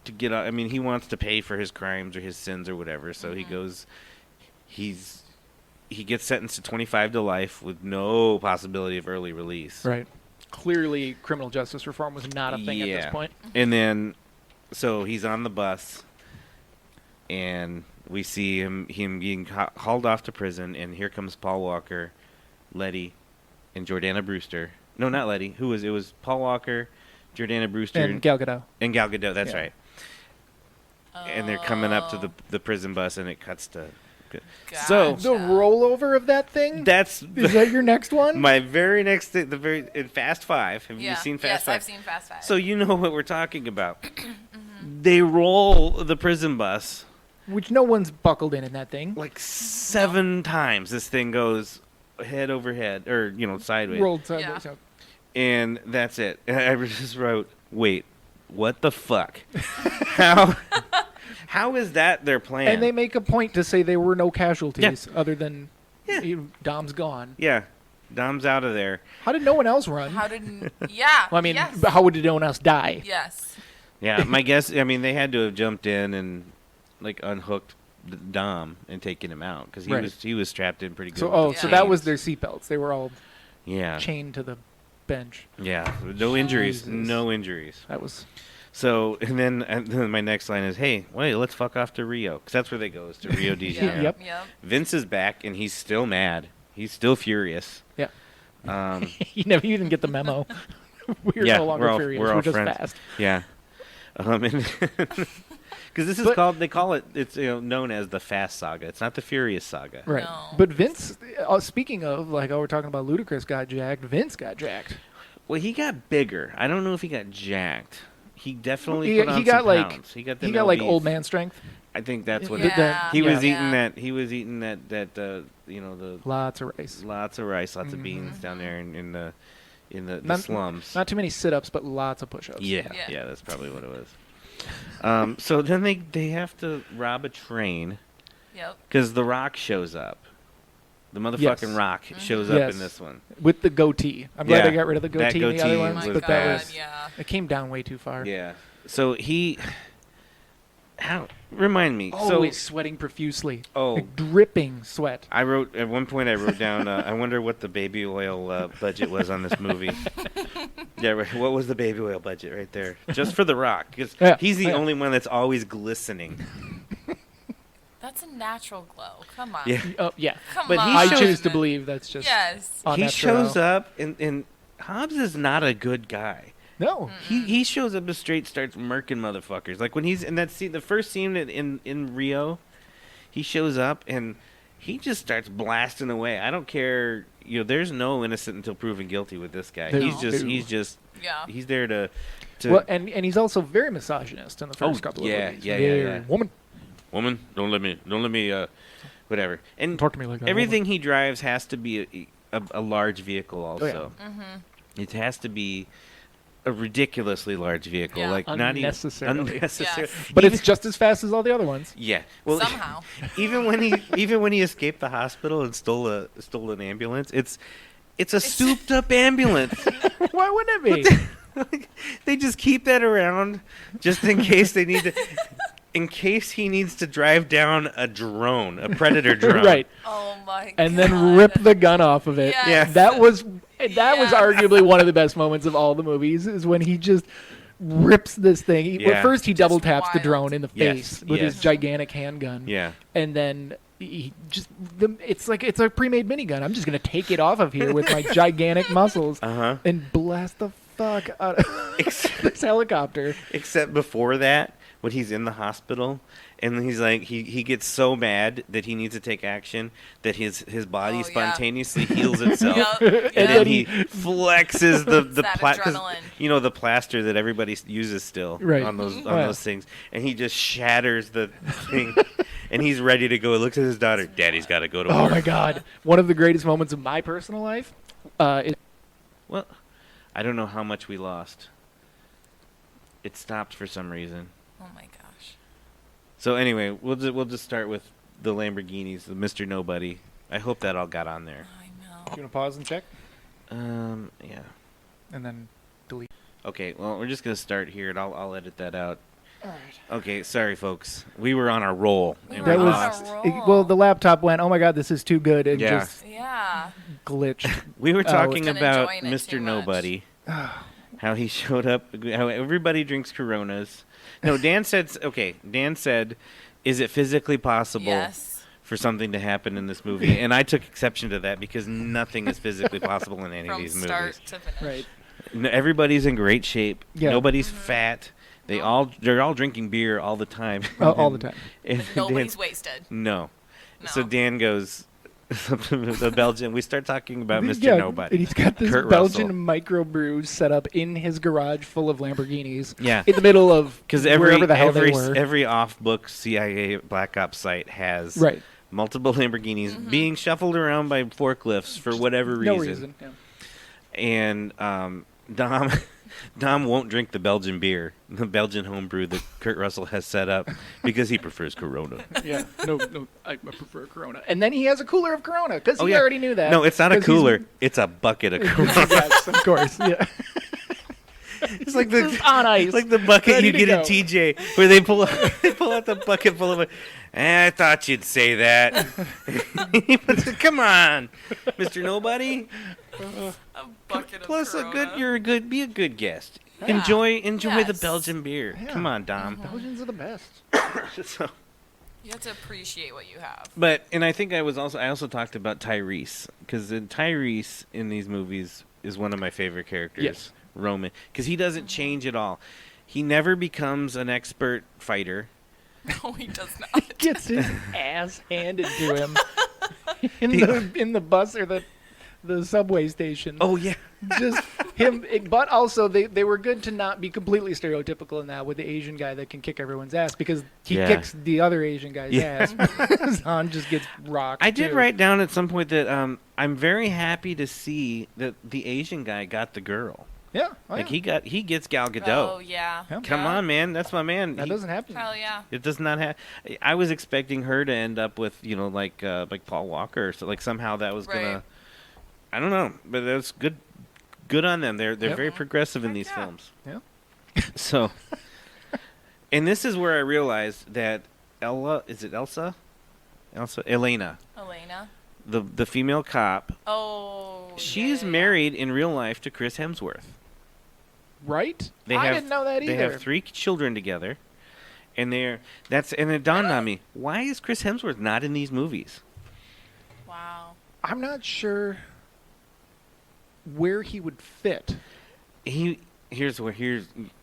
to get. I mean, he wants to pay for his crimes or his sins or whatever. So he goes. He gets sentenced to 25 to life with no possibility of early release. Right. Clearly, criminal justice reform was not a thing at this Yeah. point. And then, so he's on the bus, and we see him being hauled off to prison, and here comes Paul Walker, Letty, and Jordana Brewster. No, not Letty. Who was it? Was Paul Walker, Jordana Brewster, And Gal Gadot. and Gal Gadot. That's Yeah. right. And they're coming up to the prison bus, and it cuts to Good. Gotcha. The rollover of that thing? That's Is that your next one? my very next thing. In Fast Five. Have you seen Fast Yes, Five? I've seen Fast Five. So you know what we're talking about. They roll the prison bus Which no one's buckled in that thing. like 7 times. This thing goes head over head, or sideways, Rolled sideways. Yeah. Up. and that's it. And I just wrote, "Wait, what the fuck? How? How is that their plan?" And they make a point to say there were no casualties other than Dom's gone. yeah, Dom's out of there. How did no one else run? How did? Yeah. Well, I mean, yes. but how did no one else die? Yes. Yeah, my guess. I mean, they had to have jumped in and like unhooked Dom and taken him out because Right. he was strapped in pretty good. So, with the so that chains. was their seatbelts. They were all yeah, chained to the bench. yeah. No injuries. Jesus. No injuries. That was So and then my next line is, "Hey, wait, let's fuck off to Rio," because that's where they go is to Rio de Janeiro. Yep. Yep. Vince is back and he's still mad. He's still furious. yeah. Um, you didn't get the memo. We're Yeah, no longer we're all- furious. we're all We're just friends. fast. yeah. Because this is But- they call it, it's known as the Fast Saga. It's not the Furious Saga. Right. No. But Vince, speaking of, like, we're talking about Ludacris got jacked. Vince got jacked. Well, he got bigger. I don't know if he got jacked. He definitely He, put on he got some like pounds. He got like LBs. old man strength. I think that's what Yeah. he was Yeah. eating. That he was eating the Lots of rice. lots of rice, lots of Mhm. beans down there in the Not- slums. Not too many sit-ups, but lots of push-ups. Yeah, Yeah. yeah, that's probably what it was. So then they have to rob a train Yep. because the Rock shows up. The motherfucking Yes. Rock shows up Yes. in this one. With the goatee. I'm glad Yeah. they got rid of the That goatee in the other goatee Oh ones, my was but God. that was Yeah. it came down way too far. Yeah. So he, how remind me? Always So sweating profusely. Oh. Like dripping sweat. I wrote at one point. I wrote down. I wonder what the baby oil budget was on this movie. Yeah, right. What was the baby oil budget right there? Just for the Rock, because Yeah, he's the yeah. only one that's always glistening. That's a natural glow. Come on. Yeah. Oh yeah. Come But on. he I shows- choose to believe that's just Yes. on He that shows trail. up, and Hobbs is not a good guy. No. He shows up and straight starts murking motherfuckers. Like when he's in that scene, the first scene in Rio, he shows up and he just starts blasting away. I don't care. There's no innocent until proven guilty with this guy. No. He's just Yeah. he's there to. Well, and he's also very misogynist in the first Oh, couple yeah, of movies. yeah, Very yeah. Woman, Woman, don't let me whatever. And talk to me like that. everything he drives has to be a large vehicle also. yeah. Mm-hmm. It has to be a ridiculously large vehicle, Yeah. like not even Unnecessarily. unnecessary. Yes. But Even- it's just as fast as all the other ones. yeah. Well, Somehow. even when he escaped the hospital and stole an ambulance, it's a souped up ambulance. Why wouldn't it be? They just keep that around just in case they need to. In case he needs to drive down a predator drone. Right. Oh my god. And then rip the gun off of it. Yes. Yeah. That was Yeah. arguably one of the best moments of all the movies is when he just rips this thing. Yeah. First he double Just taps the wild. drone in the Yes, face with his yes. gigantic handgun. Yeah. And then he just it's like it's a pre-made minigun. I'm just going to take it off of here with my gigantic muscles Uh-huh. and blast the fuck out of this helicopter. Except before that, when he's in the hospital, and he's like, he gets so mad that he needs to take action that his body Oh, yeah. spontaneously heals itself. Yup. And Yup. then he flexes the that adrenaline. the plaster that everybody uses still Right. on those Yeah. those things, and he just shatters the thing, and he's ready to go. He looks at his daughter. Daddy's got to go to Oh work. my god. One of the greatest moments of my personal life is Well, I don't know how much we lost. It stopped for some reason. Oh my gosh. So anyway, we'll just start with the Lamborghinis, the Mr. Nobody. I hope that all got on there. I you know. want to pause and check Yeah. and then delete. Okay, well, we're just gonna start here, and I'll edit that out. All right. Okay, sorry, folks. We were on a roll, We and were we That on lost. a roll. well, the laptop went, "Oh my god, this is too good." And Yeah. just Yeah. glitched. We were talking Been about enjoying it Mr. too much. Nobody, how he showed up, how everybody drinks Coronas. No, Dan said, is it physically possible Yes. for something to happen in this movie? And I took exception to that because nothing is physically possible in any of From these start movies. to finish. Right. No, everybody's in great shape. Yeah. Nobody's fat. They're all drinking beer all the time. All the time. And Nobody's wasted. no. So Dan goes, the Belgian. We start talking about Mr. Yeah, Nobody. and he's got this Kurt Belgian Russell. microbrew set up in his garage full of Lamborghinis. Yeah. In the middle of Because wherever the hell they were. every off-book CIA Black Ops site has Right. multiple Lamborghinis being shuffled around by forklifts for whatever No reason. Yeah. And Dom won't drink the Belgian beer, the Belgian homebrew that Kurt Russell has set up because he prefers Corona. Yeah, no, I prefer Corona. And then he has a cooler of Corona because he yeah. already knew that. No, it's not a 'cause he's- cooler. It's a bucket of Corona. Yes, of course. Yeah, It's like It's on ice. It's like the bucket ready you to get go. at TJ where they pull out the bucket full of. I thought you'd say that. Come on, Mr. Nobody. A bucket Plus, of be a good guest. Yeah. Enjoy the Yes. Belgian beer. Yeah. Come on, Dom. Belgians are the best. So, You have to appreciate what you have. and I think I also talked about Tyrese because Tyrese in these movies is one of my favorite characters. Yes. Roman, because he doesn't change at all. He never becomes an expert fighter. No, he does not. Gets his ass handed to him in the bus or the subway station. Oh yeah. Just him, but also they were good to not be completely stereotypical in that with the Asian guy that can kick everyone's ass because he Yeah. kicks the other Asian guy's Yeah. ass. Zahn just gets rocked. I did too. write down at some point that I'm very happy to see that the Asian guy got the girl. Yeah, oh, Like yeah. he gets Gal Gadot. Oh, yeah. Yeah. Come Yeah. on, man, that's my man. That doesn't happen. Hell yeah. It does not have. I was expecting her to end up with like Paul Walker, so like somehow that was Right. gonna. I don't know, but that's good. Good on them. They're Yep. very progressive in Heck these yeah. films. Yeah. So, and this is where I realized that Elena, Elena. the female cop, Oh. she's yeah. married in real life to Chris Hemsworth. Right? They I have- didn't know that either. They have 3 children together, and it dawned on me: why is Chris Hemsworth not in these movies? Wow. I'm not sure where he would fit. Here's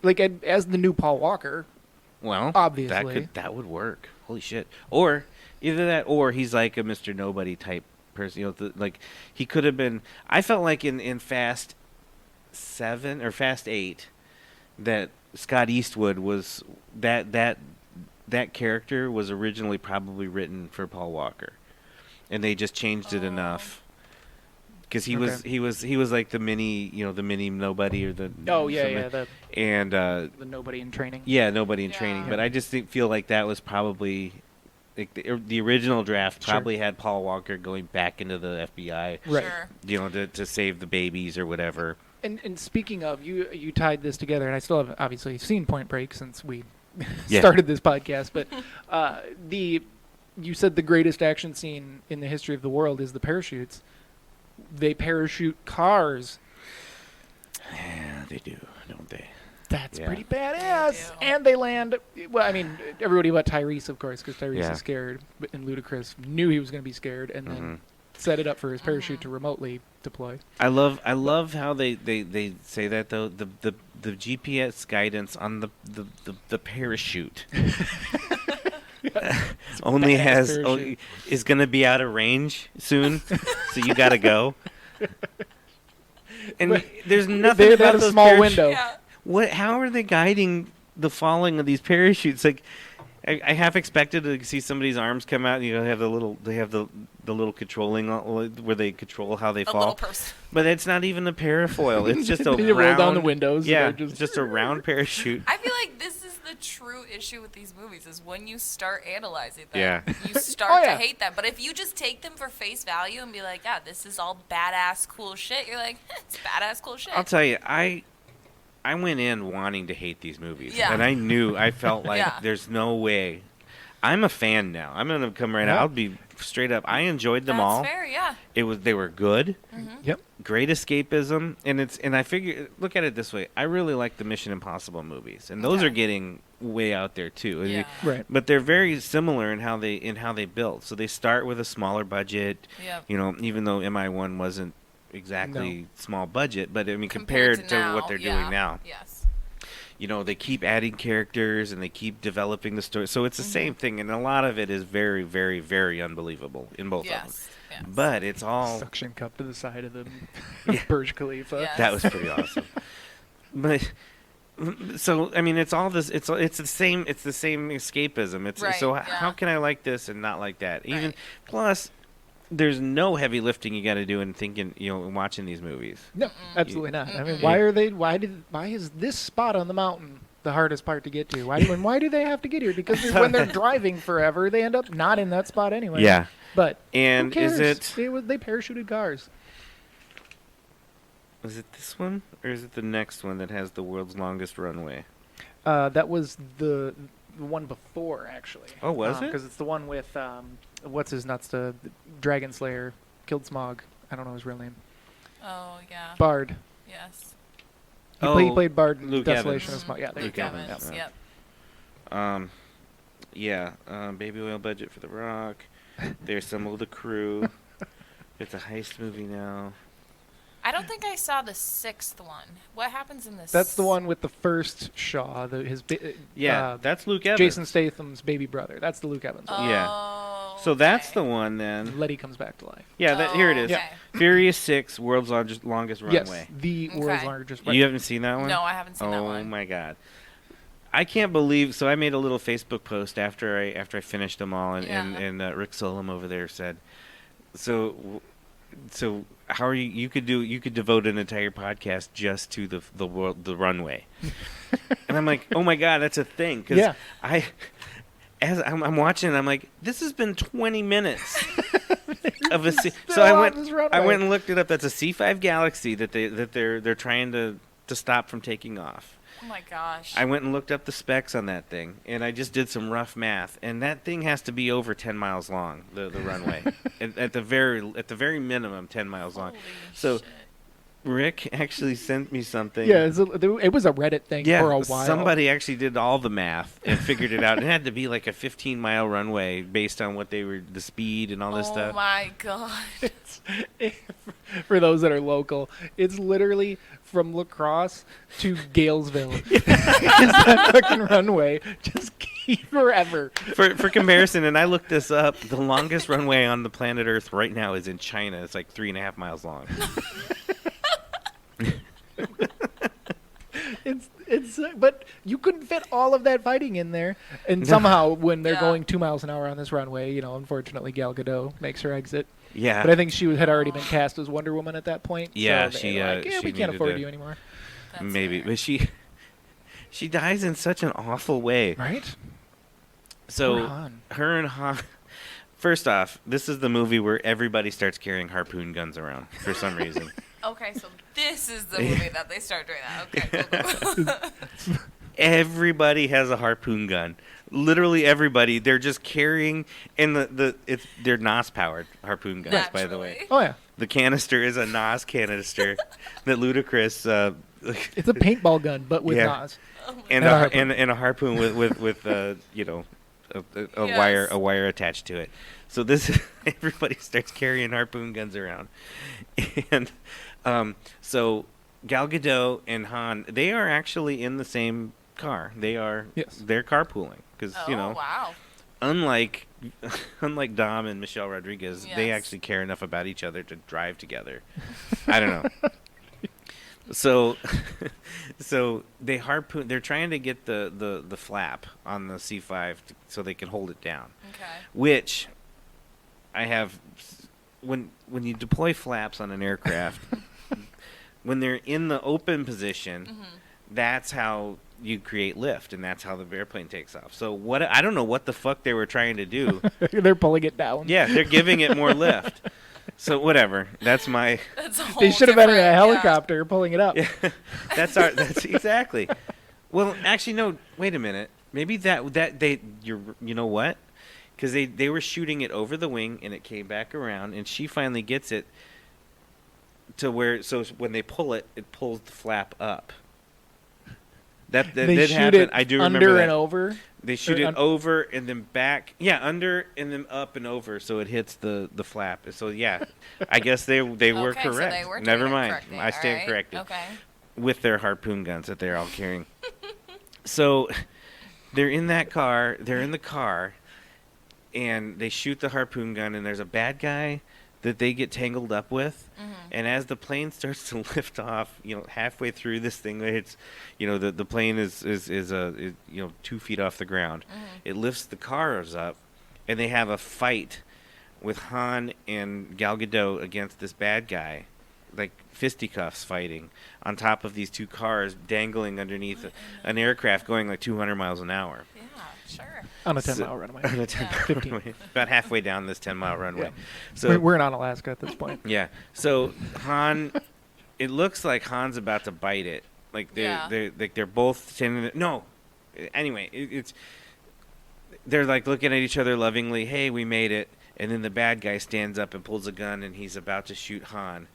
Like as the new Paul Walker. well, Obviously. that would work. Holy shit! Or either that, or he's like a Mr. Nobody type person. Like he could have been. I felt like in Fast 7 or Fast 8 that Scott Eastwood was that character was originally probably written for Paul Walker, and they just changed it enough. Because he was like the mini nobody or the Oh yeah, something. yeah, the And nobody in training. yeah, nobody in Yeah. training. But I just feel like that was probably like the original draft Sure. probably had Paul Walker going back into the FBI, Right. Sure. to save the babies or whatever. And speaking of, you tied this together, and I still haven't obviously seen Point Break since we Yeah. started this podcast. But you said the greatest action scene in the history of the world is the parachutes. They parachute cars. Yeah, they do, don't they? That's Yeah. pretty badass. They do. And they land. Well, I mean, everybody but Tyrese, of course, because Tyrese Yeah. is scared, and Ludacris knew he was going to be scared, and then Mhm. set it up for his parachute to remotely deploy. I love how they say that though the GPS guidance on the parachute only badass parachute. is going to be out of range soon, so you got to go. And But there's nothing They about had a those small parachutes. window. Yeah. What? How are they guiding the falling of these parachutes? Like, I half expected to see somebody's arms come out. And, have the little controlling where they control how they A fall. little person. But it's not even a parafoil. It's just a They round. roll down the windows. Yeah, They're it's just a round parachute. I feel like this is the true issue with these movies is when you start analyzing them, Yeah. you start Oh, yeah. to hate them. But if you just take them for face value and be like, yeah, this is all badass cool shit, you're like, it's badass cool shit. I'll tell you, I went in wanting to hate these movies, Yeah. and I felt like Yeah. there's no way. I'm a fan now. I'm gonna come right Yeah. out. I'll be straight up. I enjoyed them That's all. fair, yeah. They were good. Yep. Great escapism, and I figure look at it this way. I really like the Mission Impossible movies, and those Okay. are getting way out there too. And Yeah. Right. But they're very similar in how they build. So they start with a smaller budget. Yep. Even though MI1 wasn't exactly small budget, but I mean compared to now, what they're yeah. doing now. Yes. they keep adding characters and they keep developing the story. So it's the same thing, and a lot of it is very, very, very unbelievable in both of them. Yes. But it's all Suction cup to the side of the Yeah. Burj Khalifa. Yeah. that was pretty awesome. But so I mean, it's all this. It's the same. It's the same escapism. It's Right, so yeah. how can I like this and not like that? Even Right. plus, there's no heavy lifting you got to do in thinking, watching these movies. No, absolutely not. I mean, Mm-mm. why is this spot on the mountain the hardest part to get to? Why do they have to get here? Because when they're driving forever, they end up not in that spot anyway. Yeah. But And who cares? is it They parachuted cars. this one or is it the next one that has the world's longest runway? That was the one before, actually. Oh, was it? Because it's the one with what's his nuts? The Dragon Slayer killed Smog. I don't know his real name. Oh yeah. Bard. Yes. He played Bard in Luke Desolation Evans. of Smog. Yeah, there you Luke go. Evans. Yeah. Yep. Baby oil budget for The Rock. They assemble the crew. It's a heist movie now. I don't think I saw the sixth one. What happens in this? That's the one with the first Shaw, That's Luke Evans. Jason Statham's baby brother. That's the Luke Evans one. Yeah. Oh, So that's okay. the one then. Letty comes back to life. Yeah, here it is. Okay. Furious 6, world's longest runway. Yes, the world's Okay. largest. You haven't seen that one? No, I haven't seen that Oh one. my god. I can't believe. So I made a little Facebook post after I finished them all, and Yeah. Rick Solom over there said, so how are you? You could devote an entire podcast just to the runway, and I'm like, oh my god, that's a thing. Because Yeah. as I'm watching, I'm like, this has been 20 minutes of a. So still I on went this runway. and looked it up. That's a C5 Galaxy that they're trying to stop from taking off. Oh my gosh. I went and looked up the specs on that thing, and I just did some rough math, and that thing has to be over 10 miles long, the runway, at the very minimum 10 miles long. Holy So shit. Rick actually sent me something. Yeah, it was a Reddit thing Yeah, for a while. somebody actually did all the math and figured it out. It had to be like a 15-mile runway based on what the speed and all this Oh stuff. my god. For those that are local, it's literally from La Crosse to Galesville. It's that fucking runway. Just keep forever. For comparison, and I looked this up, the longest runway on the planet Earth right now is in China. It's like 3.5 miles long. But you couldn't fit all of that fighting in there, and somehow when they're Yeah. going 2 miles an hour on this runway, unfortunately Gal Gadot makes her exit. Yeah. But I think she had already been cast as Wonder Woman at that point. Yeah, so she, they're like, she we can't needed afford to- you anymore. That's Maybe, fair. but she dies in such an awful way. Right? So Poor Han. her and Han. First off, this is the movie where everybody starts carrying harpoon guns around for some reason. Okay, so this is the movie that they start doing that. Okay, cool, cool. Everybody has a harpoon gun. Literally everybody. They're just carrying, and they're NOS powered harpoon guns. By the way, Naturally. Oh yeah, the canister is a NOS canister that Ludacris. it's a paintball gun, but with Yeah. Nas. Oh my and And a a harpoon. and a harpoon with a Yes. wire attached to it. So this everybody starts carrying harpoon guns around, and so Gal Gadot and Han, they are actually in the same car. They're carpooling because Oh, wow. unlike Dom and Michelle Rodriguez, they Yes. actually care enough about each other to drive together. I don't know. So they harpoon. They're trying to get the flap on the C5 so they can hold it down. Okay. Which I have when you deploy flaps on an aircraft, when they're in the open position, Mm-hmm. that's how you create lift, and that's how the airplane takes off. So I don't know what the fuck they were trying to do. They're pulling it down. Yeah, they're giving it more lift. So whatever. That's my. That's a whole They should have been in a different- helicopter pulling it up. Yeah, that's exactly. Well, actually, no. Wait a minute. Maybe you know what? Because they were shooting it over the wing, and it came back around, and she finally gets it to where. So when they pull it, it pulls the flap up. That They did shoot happen. it I do under remember that. and over. They shoot Or it over and then back. Yeah, under and then up and over, so it hits the flap. So yeah, I guess they were Okay, so correct. they were doing Never it mind, correctly. I stand All right. corrected. Okay. With their harpoon guns that they're all carrying. So they're in that car. They're in the car, and they shoot the harpoon gun. And there's a bad guy that they get tangled up with. And as the plane starts to lift off, halfway through this thing, it's, the plane is 2 feet off the ground. It lifts the cars up, and they have a fight with Han and Gal Gadot against this bad guy, like fisticuffs fighting on top of these 2 cars dangling underneath an aircraft going like 200 miles an hour. Yeah, sure. On a 10-mile runway. On a 10-mile runway. About halfway down this 10-mile runway. Yeah. So We're not Alaska at this point. yeah. So Han, it looks like Han's about to bite it. Like they're both standing there. No. Anyway, it's they're like looking at each other lovingly. Hey, we made it. And then the bad guy stands up and pulls a gun, and he's about to shoot Han.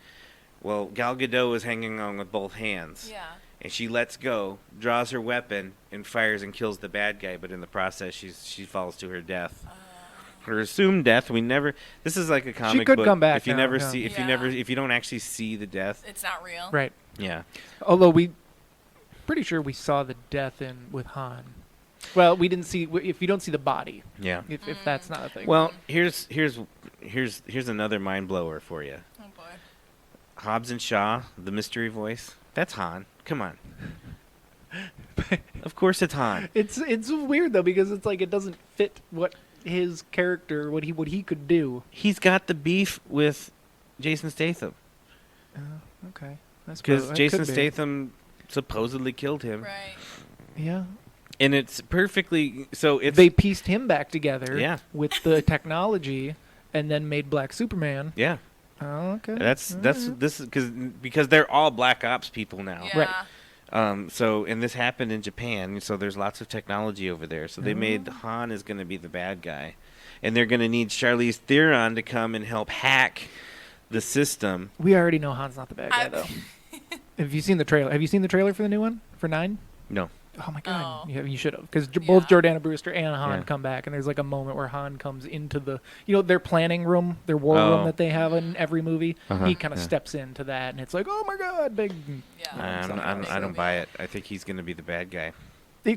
Well, Gal Gadot is hanging on with both hands. Yeah. And she lets go, draws her weapon, and fires and kills the bad guy. But in the process, she falls to her death. Her assumed death. We never. This is like a comic could book. come back if you now, never yeah. see, if Yeah. you don't actually see the death. It's not real. Right. Yeah. Although pretty sure we saw the death with Han. Well, we didn't see if you don't see the body. Yeah. If that's not a thing. Well, here's another mind blower for you. Oh boy. Hobbs and Shaw, the mystery voice. That's Han. Come on. Of course it's Han. it's weird though because it's like it doesn't fit what his character what he could do. He's got the beef with Jason Statham Okay. because Jason Statham supposedly killed him, Right. Yeah. and it's perfectly so. It's They pieced him back together Yeah. with the technology and then made Black Superman. yeah. Oh, okay. That's this is because they're all Black Ops people now. Yeah. Right. So and this happened in Japan, so there's lots of technology over there. So they made Han is going to be the bad guy, and they're going to need Charlize Theron to come and help hack the system. We already know Han's not the bad guy I- though. Have you seen the trailer? Have you seen the trailer for the new one for 9? No, Oh my god, Oh. you should have because both Yeah. Jordana Brewster and Han Yeah. come back, and there's like a moment where Han comes into their planning room, their war Oh. room that they have in every movie. Uh-huh, He kind of yeah. steps into that, and it's like, oh my god, big. Yeah. I don't buy it. I think he's going to be the bad guy.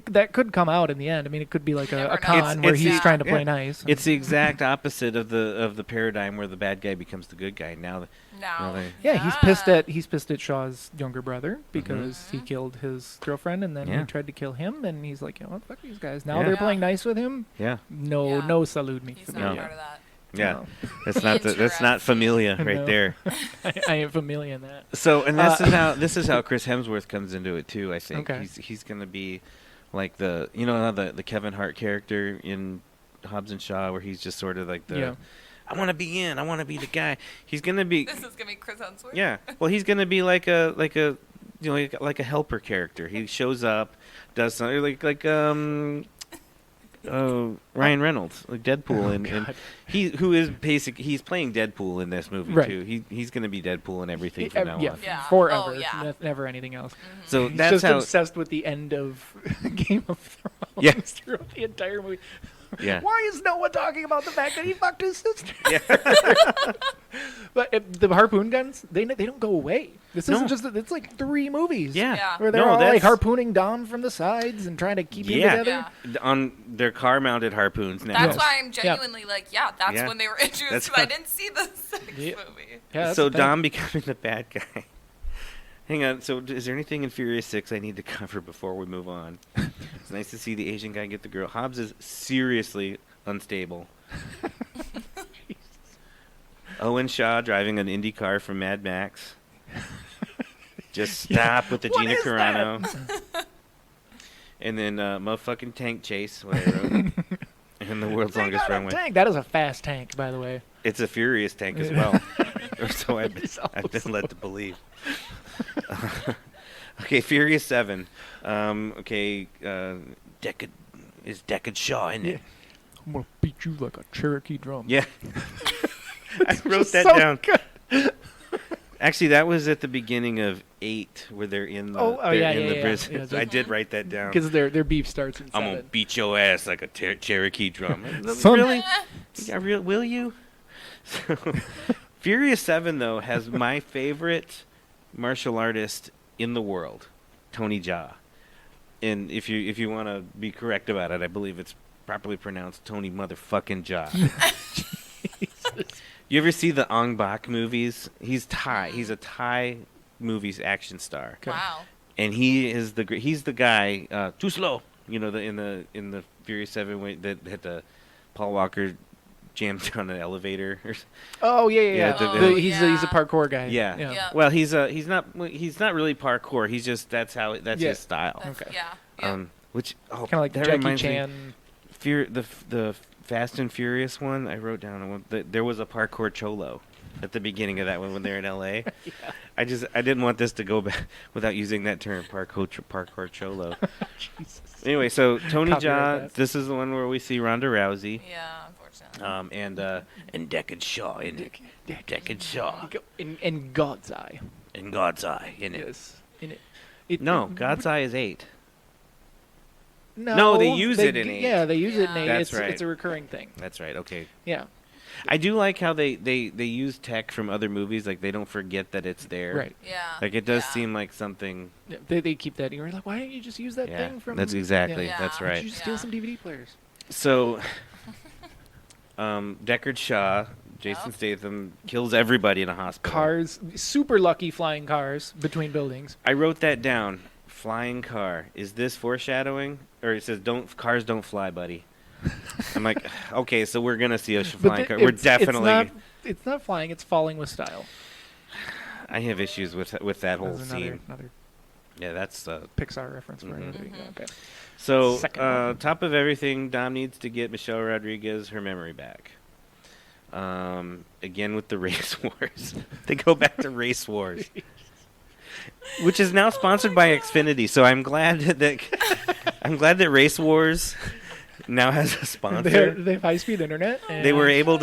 That could come out in the end. I mean, it could be like never a know. con where It's he's the- trying to yeah. play nice. It's the exact opposite of the paradigm where the bad guy becomes the good guy. Now, No. they- Yeah, he's pissed at Shaw's younger brother because he killed his girlfriend, and then Yeah. he tried to kill him, and he's like, you know what, fuck these guys. Now Yeah. they're Yeah. playing nice with him. yeah, No, Yeah. no, salute me. He's No. not part of that. yeah. No. That's not familia right No. there. I ain't familiar in that. So, and this is how Chris Hemsworth comes into it too. I think Okay. he's going to be like the Kevin Hart character in Hobbs and Shaw, where he's just sort of like Yeah. I want to be in, I want to be the guy. He's going to be This is gonna be Chris Hemsworth. yeah. Well, he's going to be like a like a helper character. He shows up, does something Ryan Reynolds, like Deadpool, and God. he's playing Deadpool in this movie Right. too. He's going to be Deadpool in everything from now Yeah, on. Yeah. forever. Oh, yeah. Never anything else. So He's that's just how. obsessed with the end of Game of Thrones Yeah. throughout the entire movie. Yeah. Why is no one talking about the fact that he fucked his sister? Yeah. But the harpoon guns, they don't go away. This No. isn't just. It's like 3 movies. Yeah. Yeah. Where they're No, all like that's- harpooning Dom from the sides and trying to keep him Yeah. together. Yeah. On their car-mounted harpoons now. That's Yes. why I'm genuinely like, yeah, that's Yeah. when they were introduced. That's 'Cause I how- didn't see the 6th Yeah. movie. Yeah, that's So the thing. Dom becoming the bad guy. Hang on. So is there anything in Furious 6 I need to cover before we move on? It's nice to see the Asian guy get the girl. Hobbs is seriously unstable. Owen Shaw driving an Indy car from Mad Max. Just stop with the What Gina is Carano. And then motherfucking tank chase, what I wrote. And the world's They longest got a runway. tank. That is a fast tank, by the way. It's a Furious tank as well. Or so I've It's been led to believe. Okay, Furious 7. Deckard Shaw in it. I'm gonna beat you like a Cherokee drum. Yeah. I wrote Just that so down. good. Actually, that was at the beginning of 8, where they're in the, prison. Yeah, So I did write that down. Because their beef starts in I'm gonna 7. beat your ass like a Cherokee drum. Son. Really? Yeah, will you? So, Furious 7, though, has my favorite martial artist in the world, Tony Jaa. and if you want to be correct about it, I believe it's properly pronounced Tony motherfucking Jaa. You ever see the Ong Bak movies? He's Thai. He's a Thai movies action star, Wow. and he's the guy. Too slow. You know, in the Furious 7 that had the Paul Walker jammed down an elevator. Oh yeah. Yeah, He's a parkour guy. Yeah. Yeah. Well, he's not really parkour. He's just that's Yeah. his style. That's, Okay. Yeah. Which Kind of like that Jackie reminds me- Chan. the Fast and Furious one, I wrote down there was a parkour cholo at the beginning of that one when they're in L.A. I didn't want this to go back without using that term, parkour cholo. Jesus. Anyway, so Tony Copyright Jaa, that. this is the one where we see Ronda Rousey, Yeah, unfortunately. and Deckard Shaw in it. Deckard Shaw In God's Eye. in God's Eye in it. Yes. In it. No, God's Eye is 8. No, No, they use it in 8. Yeah, they use it in Yeah. 8. That's it's, right. It's a recurring thing. That's right. Okay. Yeah. I do like how they use tech from other movies. Like they don't forget that it's there. Right. Yeah. Like it does Yeah. seem like something. Yeah, they keep that. You're like, why don't you just use that Yeah, thing from? that's exactly. Yeah. That's Yeah. Why right. don't you just steal Yeah. some DVD players? So, Deckard Shaw, Jason Yep. Statham kills everybody in a hospital. Cars, super lucky flying cars between buildings. I wrote that down. Flying car. Is this foreshadowing? Or it says cars don't fly, buddy. I'm like, okay, so we're gonna see a flying car. We're definitely. It's not flying. It's falling with style. I have issues with that whole That's scene. another Yeah, that's Pixar reference for Mhm. anybody. Okay. so. Second one. Top of everything, Dom needs to get Michelle Rodriguez her memory back. Again with the race wars. They go back to race wars, which is now sponsored by Xfinity. So I'm glad that Race Wars now has a sponsor. They have high-speed internet. They were and- able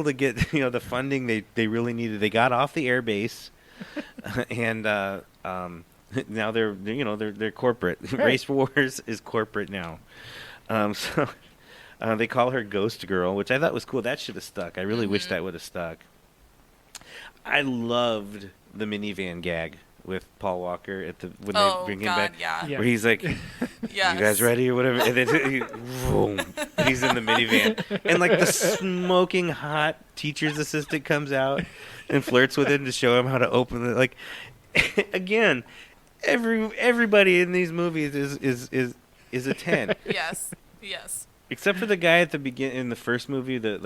to get the funding they really needed. They got off the airbase, and now they're corporate. Right. Race Wars is corporate now. So they call her Ghost Girl, which I thought was cool. That should have stuck. I really wish that would have stuck. I loved the minivan gag with Paul Walker when they bring him back. Yeah. Yeah. Where he's like, Yes. "You guys ready or whatever?" And then boom, he's in the minivan, and like the smoking hot teacher's assistant comes out and flirts with him to show him how to open it. Like, again, everybody in these movies is a 10, Yes. Yes. except for the guy at the begin in the first movie, the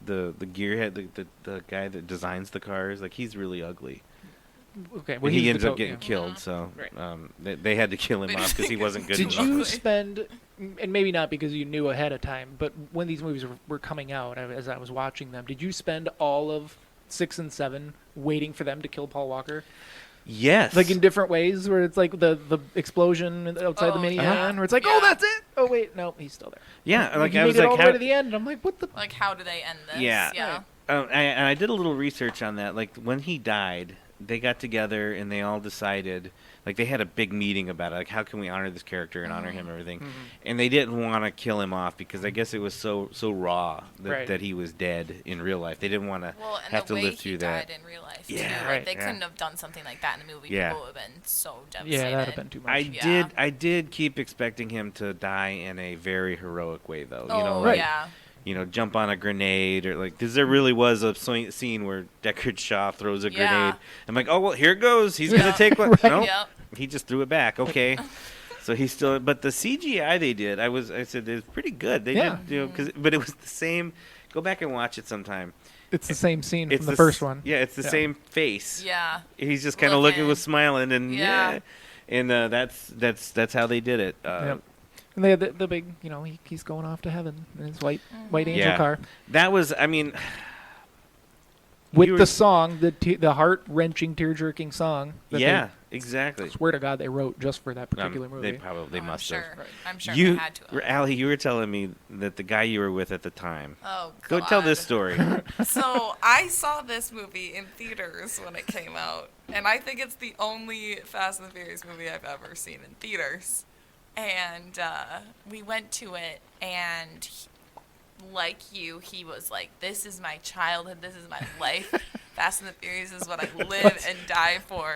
gearhead, the guy that designs the cars. Like he's really ugly. Okay. Well, he's he the ends up goat, getting yeah. killed, so Right. they had to kill him off because he wasn't good Did enough. you Ugly. spend, and maybe not because you knew ahead of time, but when these movies were coming out, as I was watching them, did you spend all of 6 and 7 waiting for them to kill Paul Walker? Yes. Like in different ways, where it's like the explosion outside the Oh, minivan, yeah. where it's like, Yeah. oh, that's it. Oh wait, no, he's still there. Yeah, like you I made was it like, all the how? way to the end, and I'm like, what the? Like, how do they end this? Yeah. Yeah. And I did a little research on that. Like when he died, they got together and they all decided, like they had a big meeting about it, like how can we honor this character and honor him and everything. And they didn't want to kill him off because I guess it was so raw that, Right. that he was dead in real life. They didn't want to Well, and have the to way live he through died that. in real life, Yeah. too. Like, Right. they Yeah. couldn't have done something like that in the movie. Yeah. People would have been so devastated. Yeah, that'd have been too much. I did keep expecting him to die in a very heroic way though. Oh, You know, Right. like, yeah. jump on a grenade or like, because there really was a scene where Deckard Shaw throws a Yeah. grenade. I'm like, oh well, here it goes. He's gonna Yeah. take one. Right. No, Yep. he just threw it back. Okay, so he's still. But the CGI they did, I said it was pretty good. They Yeah. did, but it was the same. Go back and watch it sometime. It's the same scene It's from the first one. Yeah, it's the Yeah. same face. Yeah. He's just kind of looking, Looking. with smiling, and Yeah. and that's how they did it. Yep. And they had the big, he's going off to heaven in his white angel Yeah. car That was, I mean, with you were- the song, the heart wrenching, tear jerking song. that yeah, they, exactly. swear to God, they wrote just for that particular movie. They probably Oh, must I'm have. sure. I'm sure You, they had to. Allie, you were telling me that the guy you were with at the time. Oh, Go God. tell this story. So I saw this movie in theaters when it came out, and I think it's the only Fast and the Furious movie I've ever seen in theaters. And we went to it, and like you, he was like, "This is my childhood. This is my life." Fast and the Furious is what I live and die for.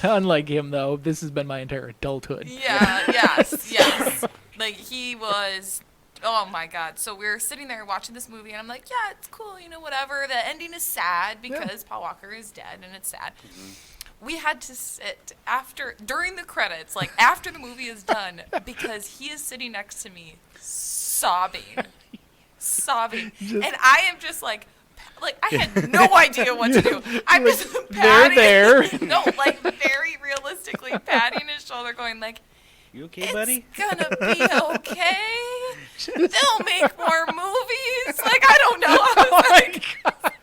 Unlike him, though, this has been my entire adulthood. Yeah, yes. Like, he was, oh my God. So we're sitting there watching this movie, and I'm like, yeah, it's cool, you know, whatever. The ending is sad because Paul Walker is dead, and it's sad. We had to sit during the credits, like after the movie is done, because he is sitting next to me sobbing. And I am just like I had no idea what to do. I'm just patting. There. No, like very realistically patting his shoulder, going like, You okay, buddy? it's gonna be okay. They'll make more movies. Like, I don't know. I was like,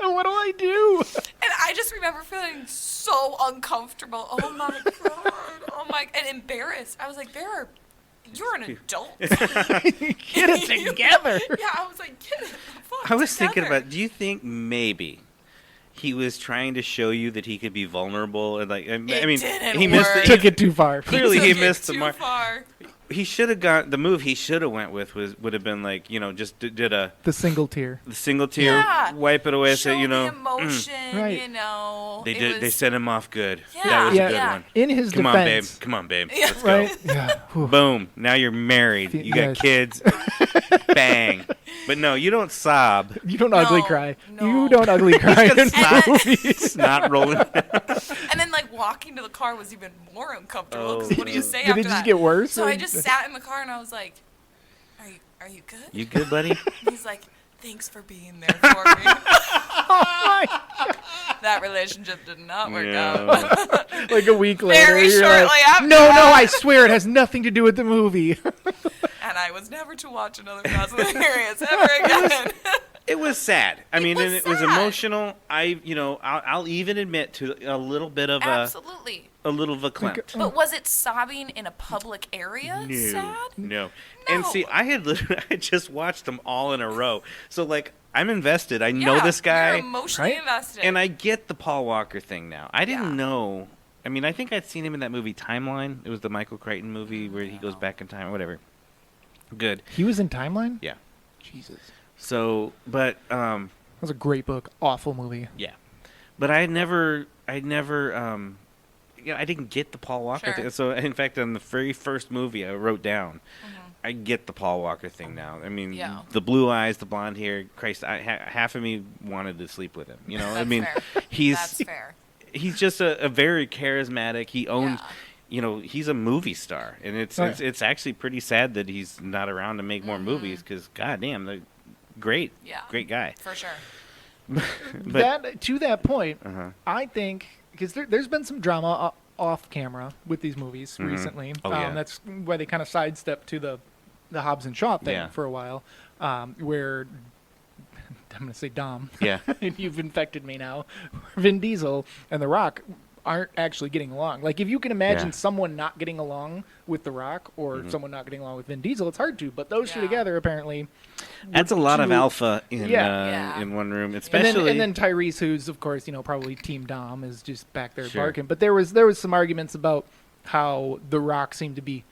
What do I do? and I just remember feeling so uncomfortable. Oh my God. Oh my, and embarrassed. I was like, you're an adult. Get it together. Yeah, I was like, get it the fuck I was thinking together. about, do you think maybe he was trying to show you that he could be vulnerable and like I mean didn't he missed work. Took it too far. Clearly he Took it missed the too mark. far. He should have got the move he should have went with would have been like, you know, just did a The single tier. the single tier, Yeah. wipe it away, Show say, you know, the emotion, Right. you know. they It did they was- sent him off good. Yeah, That was Yeah. a good yeah. one. In his Come on, babe. defense. Come on, babe. Yeah. Let's go. Right? Yeah. Whew. Boom. Now you're married. Fe- You got yes. kids. Bang. But no, you don't sob. You don't ugly No, cry. no. You don't ugly cry in Snot, movies. snot rolling. And then, like, walking to the car was even more uncomfortable. Because what do you say Did after it just that? get worse? So or- I just sat in the car and I was like, "Are you good?" You good, buddy? And he's like, "Thanks for being there for me." Oh That relationship did not work Yeah. out. my- like a week later. Very you're shortly like, after No, that. I swear it has nothing to do with the movie. And I was never to watch another Fast and the Furious ever again. It was sad. I mean, was and it was sad. emotional. I'll even admit to a little bit of Absolutely. a little verklempt. But was it sobbing in a public area sad? No. And No. see, I had just watched them all in a row. So like, I'm invested. I know Yeah, this guy, You're emotionally Right? invested. and I get the Paul Walker thing now. I didn't Yeah. know. I mean, I think I'd seen him in that movie Timeline. It was the Michael Crichton movie where he goes back in time or whatever. Good. He was in Timeline? Yeah. Jesus. So, but That was a great book. Awful movie. yeah. But I never I didn't get the Paul Walker Sure. thing. So in fact, on the very first movie I wrote down, I get the Paul Walker thing now. I mean, Yeah. the blue eyes, the blonde hair. Christ, half of me wanted to sleep with him. You know, That's I mean, fair. he's That's fair. he's just a very charismatic. He owns. Yeah. You know, he's a movie star, and it's actually pretty sad that he's not around to make more movies. Because goddamn, the great, Yeah. great guy. For sure. But To that point, uh-huh. I think because there's been some drama off camera with these movies recently. Oh, yeah. That's why they kind of sidestepped to the Hobbs and Shaw thing Yeah. for a while, where I'm going to say Dom. Yeah. And you've infected me now. Vin Diesel and The Rock aren't actually getting along. Like, if you can imagine Yeah. someone not getting along with The Rock or someone not getting along with Vin Diesel, it's hard to. But those two Yeah. together, apparently. That's a lot of two- alpha in Yeah. in one room, And especially. then Tyrese, who's of course probably Team Dom, is just back there Sure. barking. But there was some arguments about how The Rock seemed to be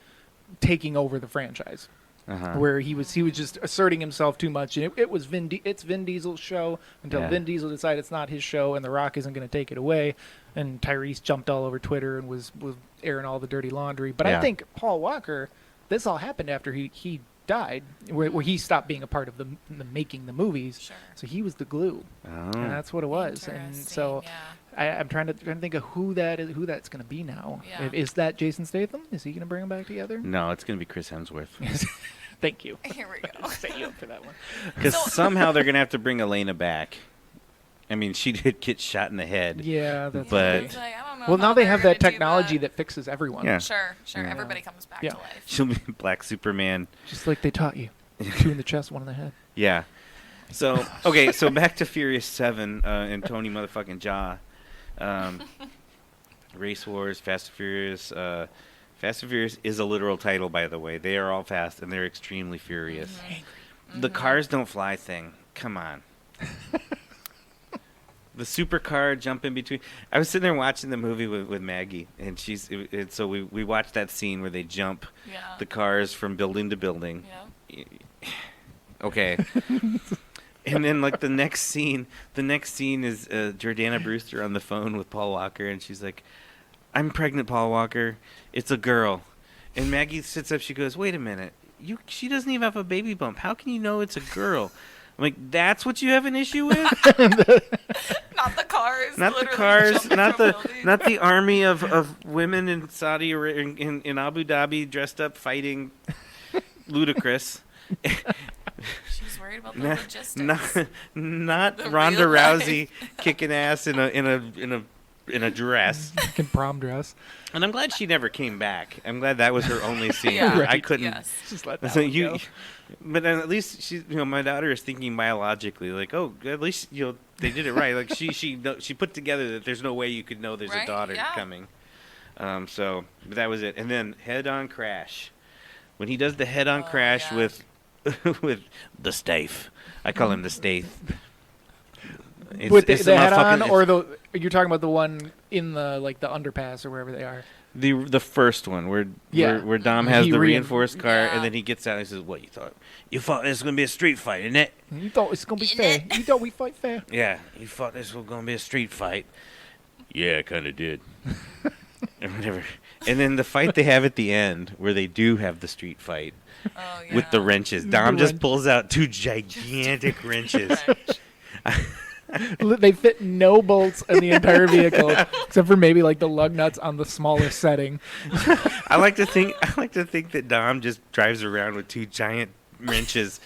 taking over the franchise, uh-huh. where he was just asserting himself too much. And it was it's Vin Diesel's show until Yeah. Vin Diesel decided it's not his show, and The Rock isn't going to take it away. And Tyrese jumped all over Twitter and was airing all the dirty laundry. But Yeah. I think Paul Walker, this all happened after he died, where he stopped being a part of the making the movies. Sure. So he was the glue. Oh. And that's what it was. And so Interesting, yeah. I'm trying to think of who that's going to be now. Yeah. Is that Jason Statham? Is he going to bring him back together? No, it's gonna be Chris Hemsworth Thank you. Here we go. Set you up for that one. because So- somehow they're gonna have to bring Elena back. I mean, she did get shot in the head. Yeah, that's But- It's like, I don't know well, how now they they're have gonna that do technology that fixes everyone. Yeah. Sure. Yeah. Everybody comes back Yeah. to life. She'll be Black Superman. Just like they taught you. 2 in the chest, 1 in the head. Yeah. So okay, so back to Furious 7 and Tony motherfucking Jaa. Race Wars, Fast and Furious. Fast and Furious is a literal title, by the way. They are all fast and they're extremely furious. The cars don't fly thing. Come on. The supercar jump in between. I was sitting there watching the movie with Maggie, and so we watched that scene where they jump Yeah. the cars from building to building. Yeah. Okay. And then like the next scene is Jordana Brewster on the phone with Paul Walker, and she's like, "I'm pregnant, Paul Walker. It's a girl." And Maggie sits up. She goes, "Wait a minute. She doesn't even have a baby bump. How can you know it's a girl?" I'm like, "That's what you have an issue with? Not the cars. Not the literally cars, jumping not from the buildings. not the army of women in Saudi in Abu Dhabi dressed up fighting Ludacris." She's worried about the not, logistics. not The Ronda real life. Rousey kicking ass in a dress. Fucking prom dress. And I'm glad she never came back. I'm glad that was her only scene. Yeah. I couldn't. Yes. Just let that So one go. but then at least she, my daughter is thinking biologically, like, oh, at least they did it right. Like she put together that there's no way you could know there's Right, a daughter yeah. coming. So but that was it. And then head-on crash, when he does the head-on Oh, crash yeah. with the Stafe. I call him the Stafe. With the head on, motherfucking- or you're talking about the one in the the underpass or wherever they are. the first one where Yeah. where Dom has He the rein- reinforced car, Yeah. and then he gets out and he says, "What you thought? You thought this was gonna be a street fight, isn't it? You thought it's gonna be fair. You thought we fight fair. Yeah, you thought this was gonna be a street fight." Yeah, I kind of did. Or whatever. And then the fight they have at the end, where they do have the street fight Oh, yeah. with the wrenches. The Dom just wrench. pulls out two gigantic wrenches. They fit no bolts in the entire vehicle, except for maybe the lug nuts on the smallest setting. I like to think that Dom just drives around with two giant wrenches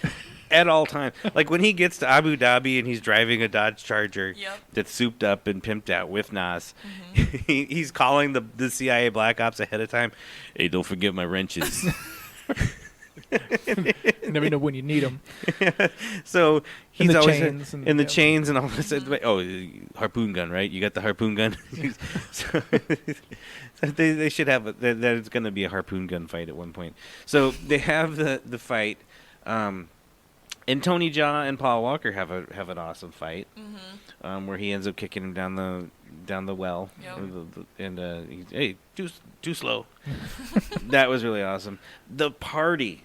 at all times. Like when he gets to Abu Dhabi and he's driving a Dodge Charger Yep. that's souped up and pimped out with Nas, he's calling the CIA Black Ops ahead of time. Hey, don't forget my wrenches. You never know when you need them. So he's the always chains and- and the yeah. chains and all this. Oh, harpoon gun, right? You got the harpoon gun. So they should have there's going to be a harpoon gun fight at one point. So they have the fight, and Tony Jaa and Paul Walker have an awesome fight, where he ends up kicking him down the well, Yep. and he's, hey, too slow. That was really awesome. The party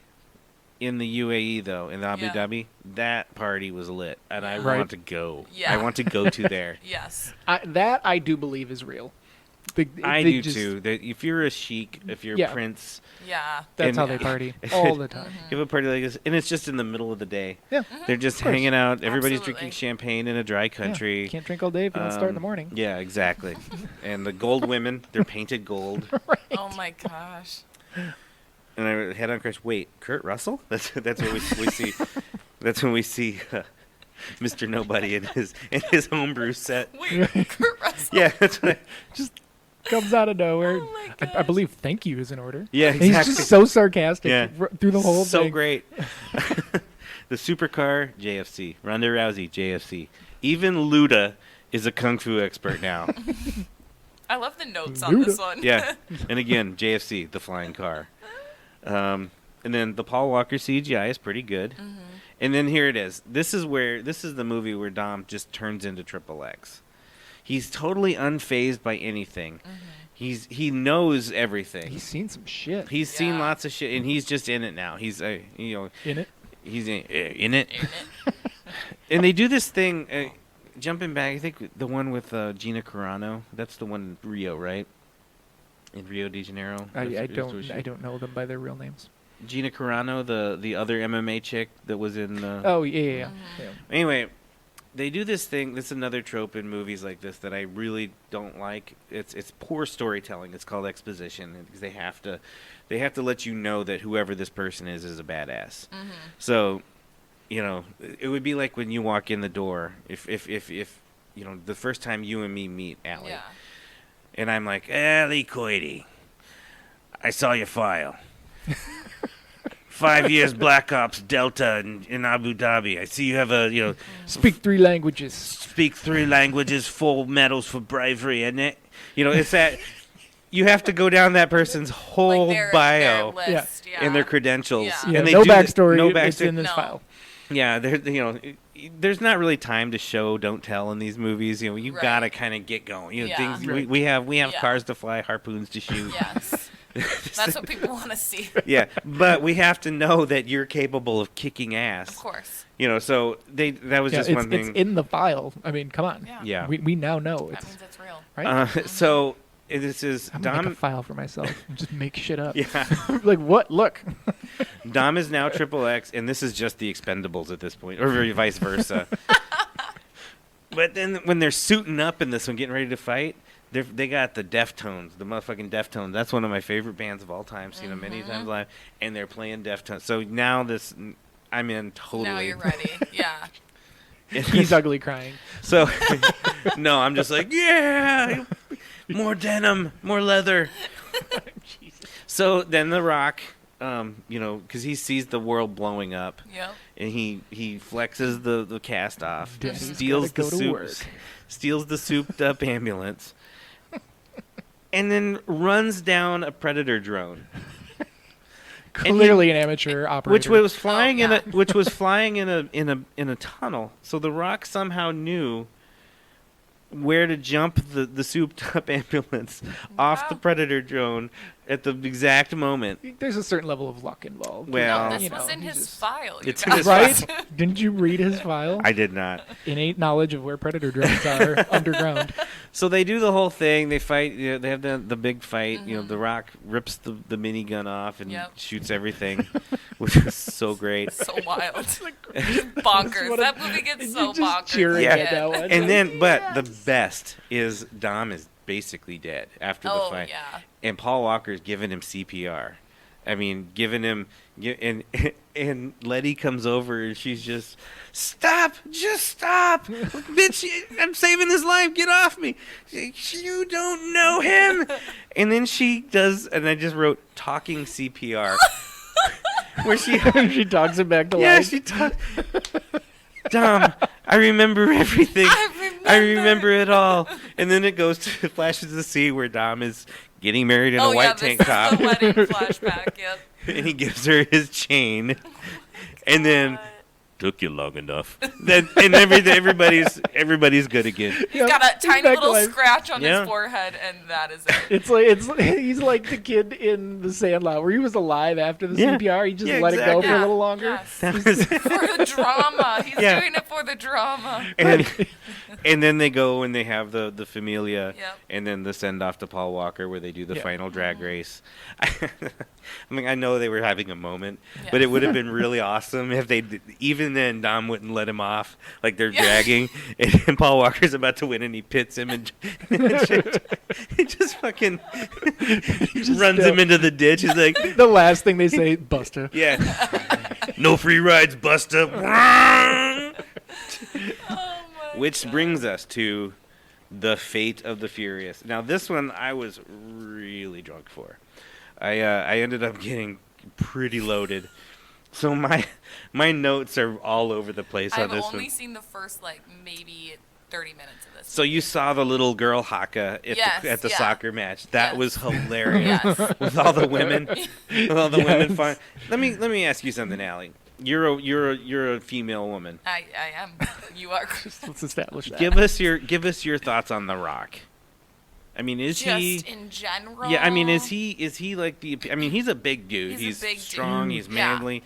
in the UAE though, in Abu Yeah. Dhabi, that party was lit, and I Right. want to go. Yeah. I want to go to there. Yes. That I do believe is real. I They do just- too. That if you're a sheik, if you're Yeah. a prince, Yeah. That's And- how they party all the time. you have a party like this, and it's just in the middle of the day. Yeah, They're just Of course. hanging out. Everybody's Absolutely. drinking champagne in a dry country. Yeah. Can't drink all day if you don't start in the Um, morning. Yeah, exactly. And the gold women, they're painted gold. Oh my gosh. And I head on crash. Wait, Kurt Russell? That's what we see. That's when we see Mr. Nobody in his homebrew set. Wait, Kurt Russell. Yeah, that's what. Comes out of nowhere. Oh my I gosh. believe thank you is in order. Yeah, And exactly. He's just so sarcastic Yeah. through the whole so thing. great. The supercar, JFC. Ronda Rousey, JFC. Even Luda is a kung fu expert now. I love the notes on this one. Yeah, and again, JFC, the flying car. And then the Paul Walker CGI is pretty good. And then here it is. This is the movie where Dom just turns into Triple X. He's totally unfazed by anything. He knows everything. He's seen some shit He's seen Yeah. lots of shit, and he's just in it now. He's in it. he's in it. Ain't it? And they do this thing. Jumping back, I think the one with Gina Carano. That's the one in Rio, right? In Rio de Janeiro. I That's where don't she- I don't know them by their real names. Gina Carano, the other MMA chick that was in. Oh yeah. Anyway, they do this thing. This is another trope in movies like this that I really don't like. It's poor storytelling. It's called exposition because they have to let you know that whoever this person is a badass. So, it would be like when you walk in the door. If the first time you and me meet, Allie, Yeah. and I'm like, Allie Coity, I saw your file. 5 years Black Ops Delta in Abu Dhabi. I see you have Speak 3 languages. speak 3 languages, 4 medals for bravery, isn't it? It's that you have to go down that person's whole Like their bio list, yeah. and their credentials. Yeah. Yeah, And they no do th- backstory. No It's backstory. in this No. file. Yeah, there's not really time to show, don't tell in these movies. You Right. gotta kind of get going. Yeah. Things Right. we have Yeah. cars to fly, harpoons to shoot. Yes. That's what people want to see. Yeah, but we have to know that you're capable of kicking ass. Of course. So that was Yeah, just it's, one thing. it's in the file. I mean, come on. Yeah. Yeah. We now know That it's means it's real. right. So this is I'm gonna make Dom. a file for myself and just make shit up. Yeah, Like what? Look. Dom is now Triple X, and this is just the Expendables at this point, or vice versa. But then when they're suiting up in this one, getting ready to fight, they got the Deftones, the motherfucking Deftones. That's one of my favorite bands of all time. Seen them many times live, and they're playing Deftones. So now I'm in totally. Now you're ready. Yeah. He's ugly crying. So, no, I'm just like, yeah, more denim, more leather. So then The Rock, because he sees the world blowing up, Yep. and he flexes the cast off, Daddy's steals gotta the go to work. steals the souped up ambulance, and then runs down a Predator drone, Clearly an amateur operator. which was flying yeah. in a tunnel. So The Rock somehow knew where to jump the souped up ambulance off the Wow. Predator drone at the exact moment. There's a certain level of luck involved. Well, No, this you was know, in he's his just- file. You It's in guys. his Right? Didn't you read his file? I did not. Innate knowledge of where predator drones are underground. So they do the whole thing. They fight. They have the big fight. The Rock rips the minigun off and Yep. shoots everything, which is so great. So wild. Bonkers. What a- That movie gets and so you're just bonkers. cheering Yeah. at that one. And then, but the best is Dom is basically dead after the Oh, fight, yeah. and Paul Walker's giving him CPR. I mean, giving him, and Letty comes over and she's just, stop, just stop, bitch! I'm saving his life. Get off me! You don't know him. And then she does, and I just wrote talking CPR, where she, she talks him back to yeah, life. she talks. Dom, I remember everything. I remember it all. And then it goes to flashes to the scene where Dom is getting married in a white tank this top, is the wedding flashback. Yep. and he gives her his chain, and then Took you long enough. and everybody's good again. He's got a tiny back to little life. scratch on Yeah. his forehead, and that is it. It's he's like the kid in the Sandlot where he was alive after the Yeah. CPR. He just Yeah, let it go for exactly. a little longer. Yes. That was- For the drama. He's Yeah. doing it for the drama. and then they go and they have the Familia, Yep. and then the send off to Paul Walker where they do the Yeah. final drag race. I mean, I know they were having a moment, Yeah. but it would have been really awesome if they even then Dom wouldn't let him off, like they're Yeah. dragging, and Paul Walker's about to win, and he pits him, and he just fucking runs him into the ditch. He's like, The last thing they say, Buster. yeah, no free rides, Buster. Oh my Which God. brings us to the Fate of the Furious. Now, this one I was really drunk for. I ended up getting pretty loaded, so my notes are all over the place on I've this only one. seen the first maybe 30 minutes of this. So you saw the little girl haka Yes, at the yeah. soccer match. That Yes. was hilarious. Yes. With all the women, women Yes. fun. Let me ask you something, Allie. You're a female woman. I am. You are. Let's establish that. Give us your thoughts on The Rock. I mean, is he? Just in general. Yeah, I mean, is he like the? I mean, he's a big dude. He's a big dude. strong. He's Yeah. manly.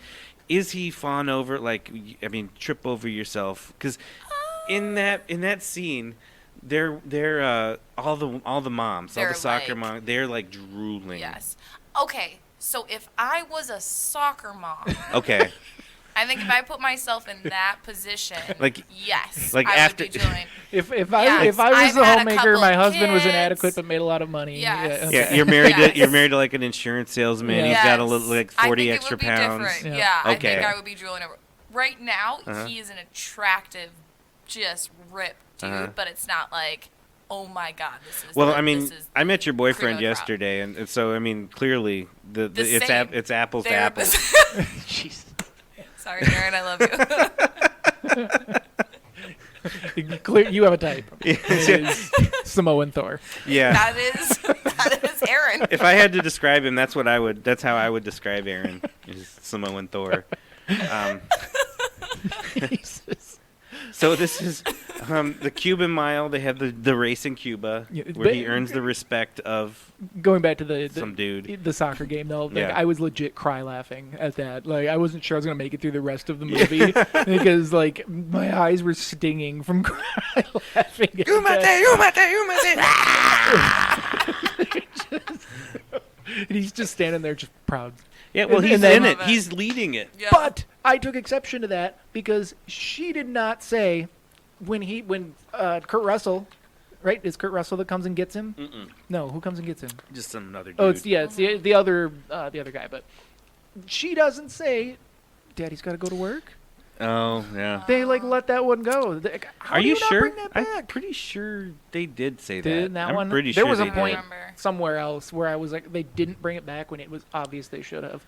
Is he fawn over like? I mean, trip over yourself? Because in that scene, they're all the moms, all They're the soccer like- moms, they're like drooling. Yes. Okay. So if I was a soccer mom, Okay. I think if I put myself in that position, Like- yes, like I after- would be doing. If Yes, I was I've the had a homemaker, couple my husband was kids. inadequate but made a lot of money. Yes. Yeah, okay. you're married. Yes. You're married to like an insurance salesman. Yeah. He's got a Yes. little like I 40 think extra it would be pounds. different. Yeah. Yeah, I Okay. think I would be drooling over. Right now, Uh-huh. he is an attractive, just ripped dude, Uh-huh. but it's not like, oh my god, this is. Well, the, I mean, this is I met your boyfriend cream of the crop. yesterday, and so I mean, clearly The it's same. it's apples to They're apples. Jeez. Sorry, Aaron, I love you. You have a type. Yeah. It's Samoan Thor. Yeah. that is Aaron. If I had to describe him, that's how I would describe Aaron. Is Samoan Thor. Jesus. So this is The Cuban Mile. They have the race in Cuba Yeah, where but- he earns the respect of Going back to the some dude. the soccer game though, like, Yeah. I was legit cry laughing at that. Like I wasn't sure I was gonna make it through the rest of the movie because like my eyes were stinging from cry laughing. At that. And he's just standing there, just proud. Yeah, well, And- he's and then- in it. Love it. He's leading it. Yeah. But I took exception to that because she did not say when Kurt Russell, right? Is Kurt Russell that comes and gets him? Mm-mm. No, who comes and gets him? Just some other dude. Oh, it's the other guy. But she doesn't say, "Daddy's got to go to work." Oh, yeah. They like let that one go. How Are do you not sure? Bring that I'm back? pretty sure they did say Did that. that I'm one? pretty There sure was a they I point did. remember. somewhere else where I was like, they didn't bring it back when it was obvious they should have.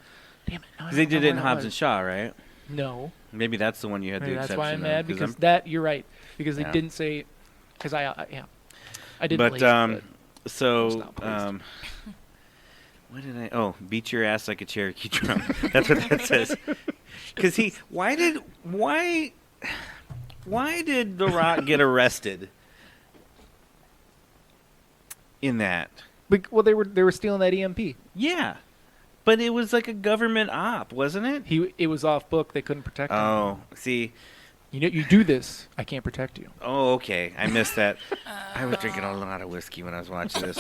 Damn it! now I They don't did know it in where Hobbs was. and Shaw, right? No, Maybe that's the one you had maybe the that's exception why I'm of, mad 'cause because I'm- that you're right because they Yeah. didn't say because I didn't. But believe it, was so not pleased. what did I? Oh, beat your ass like a Cherokee drum. That's what that says. Because why did The Rock get arrested in that? Well, they were stealing that EMP. Yeah, but it was like a government op, wasn't it? It was off book. They couldn't protect him. Oh, see. You know, you do this. I can't protect you. Oh, okay. I missed that. I was drinking a lot of whiskey when I was watching this.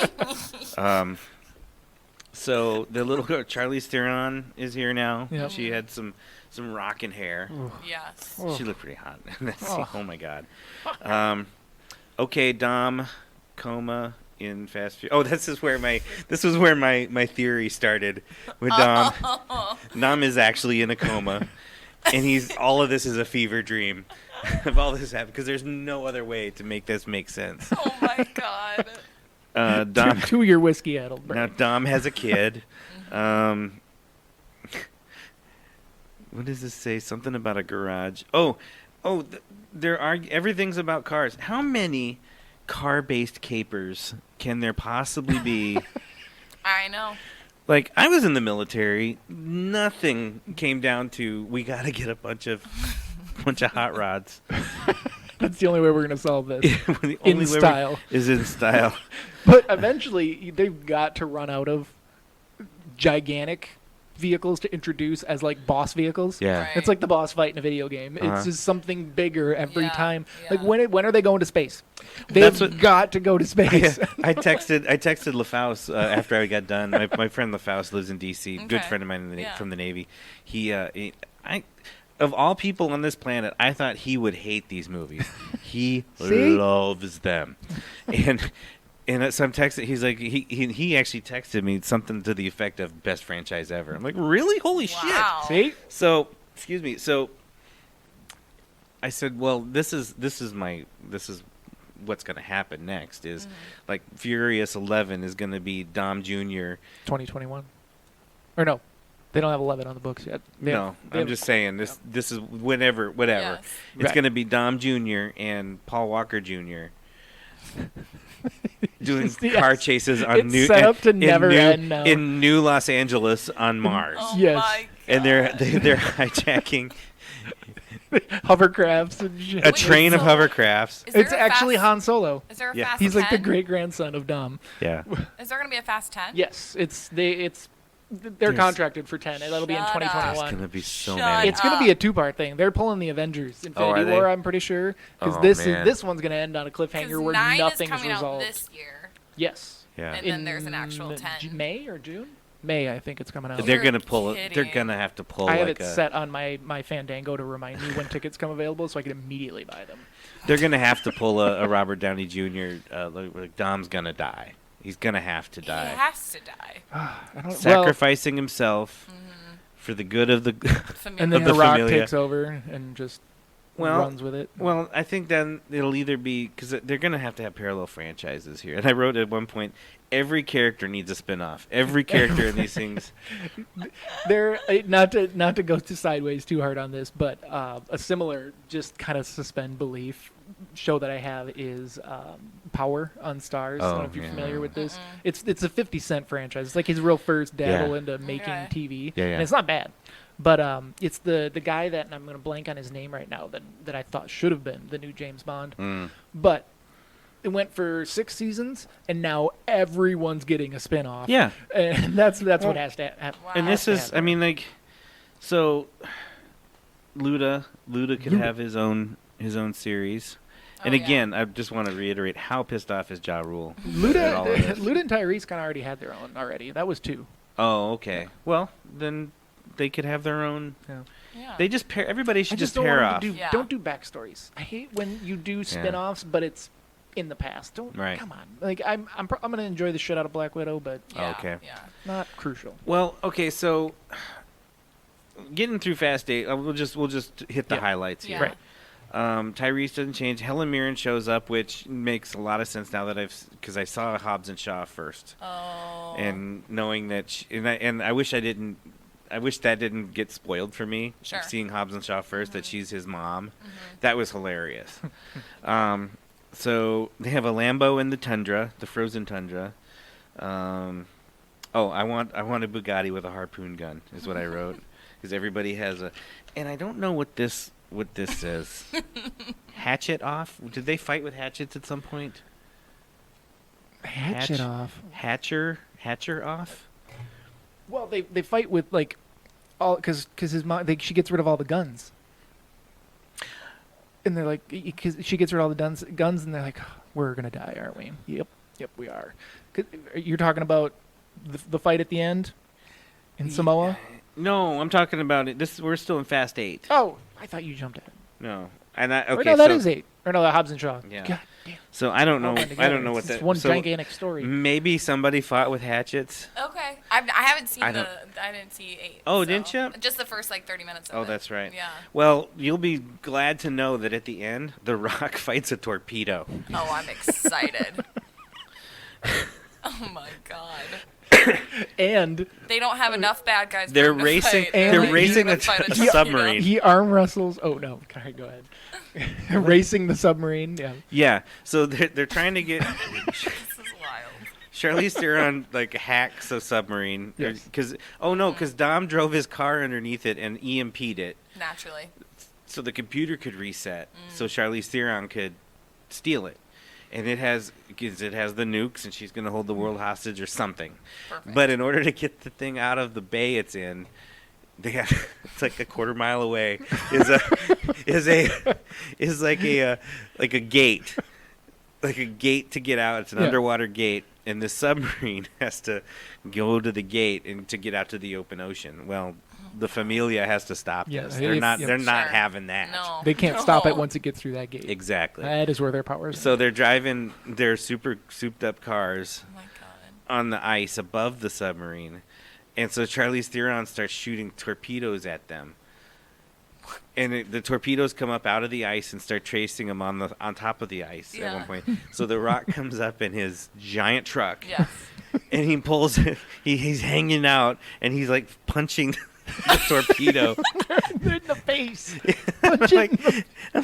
So the little girl, Charlize Theron, is here now. Yep. She had some rocking hair. Yes. Oh. She looked pretty hot in that Oh. scene. Oh my god. Okay, Dom, coma in Fast Food. Oh, this was where my theory started with Dom. Dom is actually in a coma, and all of this is a fever dream of all this happened because there's no other way to make this make sense. Oh my god. Dom. To your whiskey addled brain. Now Dom has a kid. What does this say? Something about a garage. There are everything's about cars. How many car-based capers can there possibly be? I know. Like, I was in the military. Nothing came down to we got to get a bunch of hot rods. That's the only way we're gonna solve this. The In only way style. is in style. But eventually, they've got to run out of gigantic vehicles to introduce as like boss vehicles. Yeah. Right. It's like the boss fight in a video game. Uh-huh. It's just something bigger every Yeah, time. yeah. Like when are they going to space? That's They've what- got to go to space. I texted LaFaust after I got done. My friend LaFaust lives in D.C. Good Okay. friend of mine Yeah. from the Navy. Of all people on this planet, I thought he would hate these movies. He See? loves them, and so I'm texting. He's like, he actually texted me something to the effect of best franchise ever. I'm like, really? Holy Wow. See? so, excuse me. So, I said, well, this is what's going to happen next. Is like Furious 11 is going to be Dom Jr. 2021. Or no, they don't have 11 on the books yet. They No, have- they I'm have- just saying this is whatever. Yes. It's Right. going to be Dom Jr. and Paul Walker Jr. doing Yes. car chases on It's new set up to in never new, end now. in new Los Angeles on Mars. Oh Yes. my god. And they're hijacking hovercrafts and shit. a Wait, train of so- hovercrafts. Is there It's a actually fast, Han Solo. Is there a Yeah. fast He's like the 10? great grandson of Dom. Yeah. Is there gonna be a fast 10? Yes, they're There's- contracted for 10. And that'll be in Shut up. There's 2021. going to be so Shut many. It's going to be a two-part thing. They're pulling the Avengers Infinity are they? War, I'm pretty sure, because Oh, this man. this one's going to end on a cliffhanger Because where 9 nothing's is coming resolved. out this year, Yes. Yeah. and then there's an actual 10. May or June? May, I think it's coming out. They're You're going to pull it. They're kidding. going to have to pull I have like it a set on my Fandango to remind me when tickets come available, so I can immediately buy them. They're going to have to pull a Robert Downey Jr. Like Dom's going to die. He's going to have to He die. has to die. I don't. Well, Sacrificing himself for the good of the Familiar. and then of the The Rock Familia. takes over and just Well, runs with it. Well, I think then it'll either be because they're going to have parallel franchises here. And I wrote at one point, every character needs a spin-off. Every character in these things. There, not to go to sideways too hard on this, but a similar, just kind of suspend belief show that I have is Power on Stars. I don't know if you're yeah. familiar with this. It's a 50 Cent franchise. It's like his real first dabble into making Okay. TV, Yeah, yeah. and it's not bad. But it's the guy that, and I'm gonna blank on his name right now, that I thought should have been the new James Bond. But it went for 6 seasons, and now everyone's getting a spin-off. Yeah. And that's what has to happen. Wow. And this has to is, happen. I mean, like, so Luda could Luda. have his own series. And Oh, yeah. again, I just want to reiterate how pissed off is Ja Rule. at all of Luda, this. Luda and Tyrese kind of already had their own already. That was 2. Oh, okay. Well, then they could have their own. Yeah. They just pair. Everybody I should just just don't pair want off. them to do. Yeah. Don't do backstories. I hate when you do spin-offs, but it's in the past. Don't. Right. Come on. Like I'm gonna enjoy the shit out of Black Widow, but Yeah, Okay. Yeah. not crucial. Well, okay, so getting through Fast 8, we'll just hit the Yeah. highlights here. Yeah. Right. Tyrese doesn't change. Helen Mirren shows up, which makes a lot of sense now that because I saw Hobbs and Shaw first, Oh. and knowing that, and I wish I didn't. I wish that didn't get spoiled for me. Sure. Seeing Hobbs and Shaw 1st that she's his mom, Mm-hmm. that was hilarious. So they have a Lambo in the tundra, the frozen tundra. I want a Bugatti with a harpoon gun is what I wrote, because everybody has a, and I don't know what this says. Hatchet off? Did they fight with hatchets at some point? Hatch it off. Hatcher off? Well, they fight with like all because his mom she gets rid of all the guns, and they're like because she gets rid of all the guns, and they're like, we're gonna die, aren't we? Yep, we are. 'Cause you're talking about the fight at the end in Samoa. No, I'm talking about it. We're still in Fast 8. Oh, I thought you jumped ahead. No, and I Or okay. no, that so, is 8. Or no, Hobbs and Shaw. Yeah. God damn. So I don't know. All went I together. don't know what It's that. one so gigantic story. Maybe somebody fought with hatchets. Okay. I haven't seen I don't- I didn't see 8. Oh, so- didn't ya? Just the first like 30 minutes of it. Oh, that's right. Yeah. Well, you'll be glad to know that at the end, The Rock fights a torpedo. Oh, I'm excited. Oh my god. And They don't have enough bad guys. for They're him to racing. fight. and They're Like, racing he a would fight torpedo. submarine. he arm wrestles. Oh no, sorry, go ahead. Racing the submarine. Yeah. Yeah. So they're trying to get This is wild. Charlize Theron like hacks a submarine Yes. because Dom drove his car underneath it and EMP'd it, Naturally. so the computer could reset, so Charlize Theron could steal it. And it has the nukes, and she's going to hold the world hostage or something. Perfect. But in order to get the thing out of the bay it's in, they have it's like a quarter mile away is like a gate, like a gate to get out. It's an Yeah. underwater gate, and the submarine has to go to the gate and to get out to the open ocean. Well, the Familia has to stop Yeah, this. it They're is- not. yeah. They're not Sure. having that. No. They can't stop it No. once it gets through that gate. Exactly. That is where their power is. So they're driving their super souped up cars Oh my god. on the ice above the submarine. And so Charlize Theron starts shooting torpedoes at them. And the torpedoes come up out of the ice and start chasing them on top of the ice at Yeah. one point. So The Rock comes up in his giant truck Yes. and he pulls he's hanging out and he's like punching the torpedo. in the face. I'm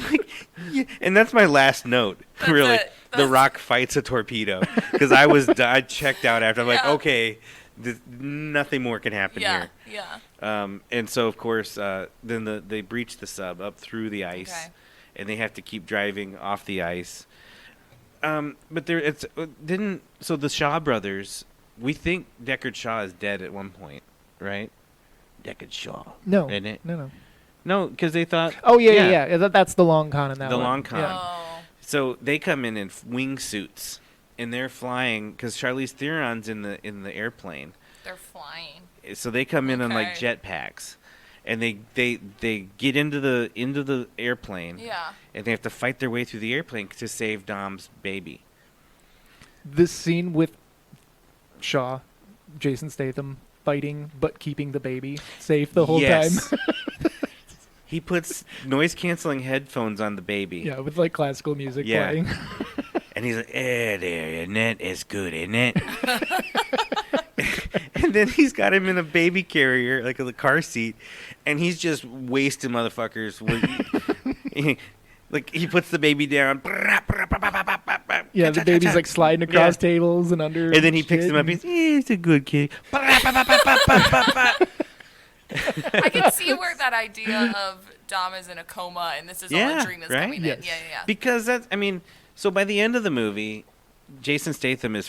like, yeah. And that's my last note. That's really, it. The That's- Rock fights a torpedo because I checked out after. I'm like, Yeah. okay, nothing more can happen Yeah. here. Yeah. And so of course, then they breach the sub up through the ice, Okay. and they have to keep driving off the ice. But so the Shaw brothers. We think Deckard Shaw is dead at one point, right? Deckard Shaw. No. Isn't it? No. No, because they thought. Oh yeah. That's the long con in that The one. long con. Yeah. Oh. So they come in wingsuits, and they're flying because Charlize Theron's in the airplane. They're flying. So they come in on like Okay. jetpacks, and they get into the airplane, Yeah. and they have to fight their way through the airplane to save Dom's baby. This scene with Shaw, Jason Statham fighting but keeping the baby safe the whole Yes. time. He puts noise canceling headphones on the baby. Yeah, with like classical music Yeah. playing. And he's like, there, isn't it? It's good, isn't it? And then he's got him in a baby carrier, like a car seat, and he's just wasting motherfuckers. Like, he puts the baby down. Yeah, the baby's like sliding across tables and under. And then he picks shit him up. and- He's a good kid. I can see where that idea of Dom is in a coma and this is all Yeah, a dream is right? coming Yes. in. Yeah, yeah, yeah. Because that's, I mean, so by the end of the movie, Jason Statham is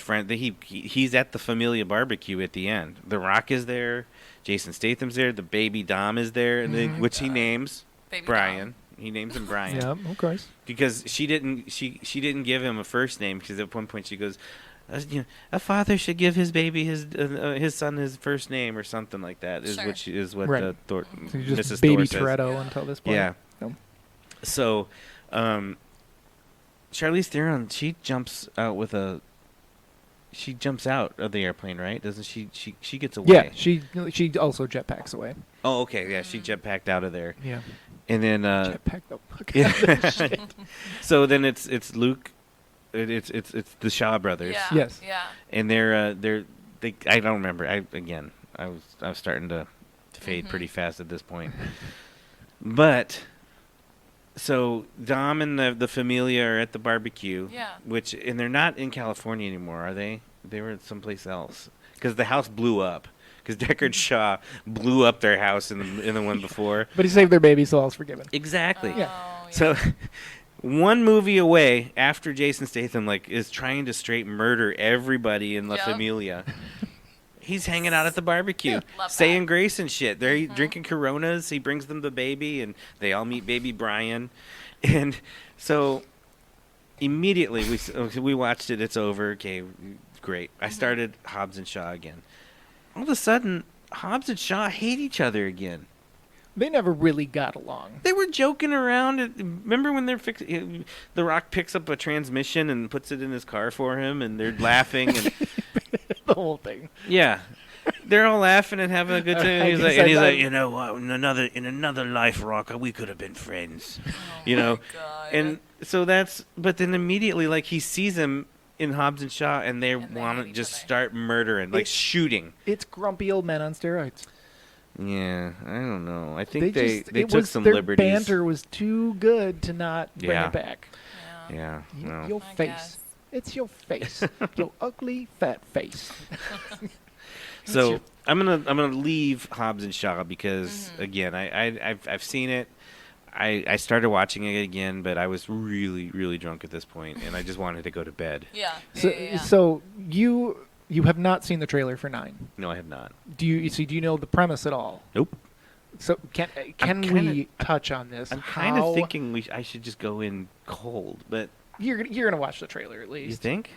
he's at the Familia barbecue at the end. The Rock is there, Jason Statham's there, the baby Dom is there, and which he names Baby Brian. Dom. He names him Brian. Yeah, of course. Because she didn't give him a first name, because at one point she goes, a father should give his baby his son his first name or something like that is Sure. what Right. So you're just Mrs. baby Thor says. Toretto until this point. Yeah. Nope. So, Charlize Theron, she jumps out of the airplane, right? Doesn't she? She gets away. Yeah, she also jetpacks away. Oh, okay. Yeah, she jetpacked out of there, Yeah. and then Jetpack the fuck yeah. out of that shit. So then it's Luke, it's the Shaw brothers, Yeah. Yes. Yeah. and they I don't remember. I was starting to fade pretty fast at this point, but. So Dom and the Familia are at the barbecue. Yeah. And they're not in California anymore, are they? They were someplace else because the house blew up. Because Deckard Shaw blew up their house in the one before. But he saved their baby, so all's forgiven. Exactly. Oh, Yeah. yeah. So, one movie away after Jason Statham is trying to straight murder everybody in La Yep. Familia. He's hanging out at the barbecue, Love saying that. grace and shit. They're drinking Coronas. He brings them the baby, and they all meet baby Brian. And so, immediately we watched it. It's over. Okay, great. I started Hobbs and Shaw again. All of a sudden, Hobbs and Shaw hate each other again. They never really got along. They were joking around. Remember when The Rock picks up a transmission and puts it in his car for him, and they're laughing and The whole thing. yeah, they're all laughing and having a good time. I He's guess like, I- you know what? In another life, Rock, we could have been friends. Oh You know, my God. and so but then immediately, he sees him in Hobbs and Shaw, and they And they want hate to each just other. start murdering, shooting. It's grumpy old men on steroids. Yeah, I don't know. I think they it took was, some their liberties. banter was too good to not bring Yeah. it back. Yeah. Yeah, well. Your I face. guess. It's your face. Your ugly fat face. So I'm gonna leave Hobbs and Shaw because again I've seen it. I started watching it again, but I was really really drunk at this point, and I just wanted to go to bed. Yeah. So, yeah. so you have not seen the trailer for 9. No, I have not. Do you know the premise at all? Nope. So can kinda- we touch on this? I'm kind of How- thinking I should just go in cold, but you're gonna watch the trailer at you least. think?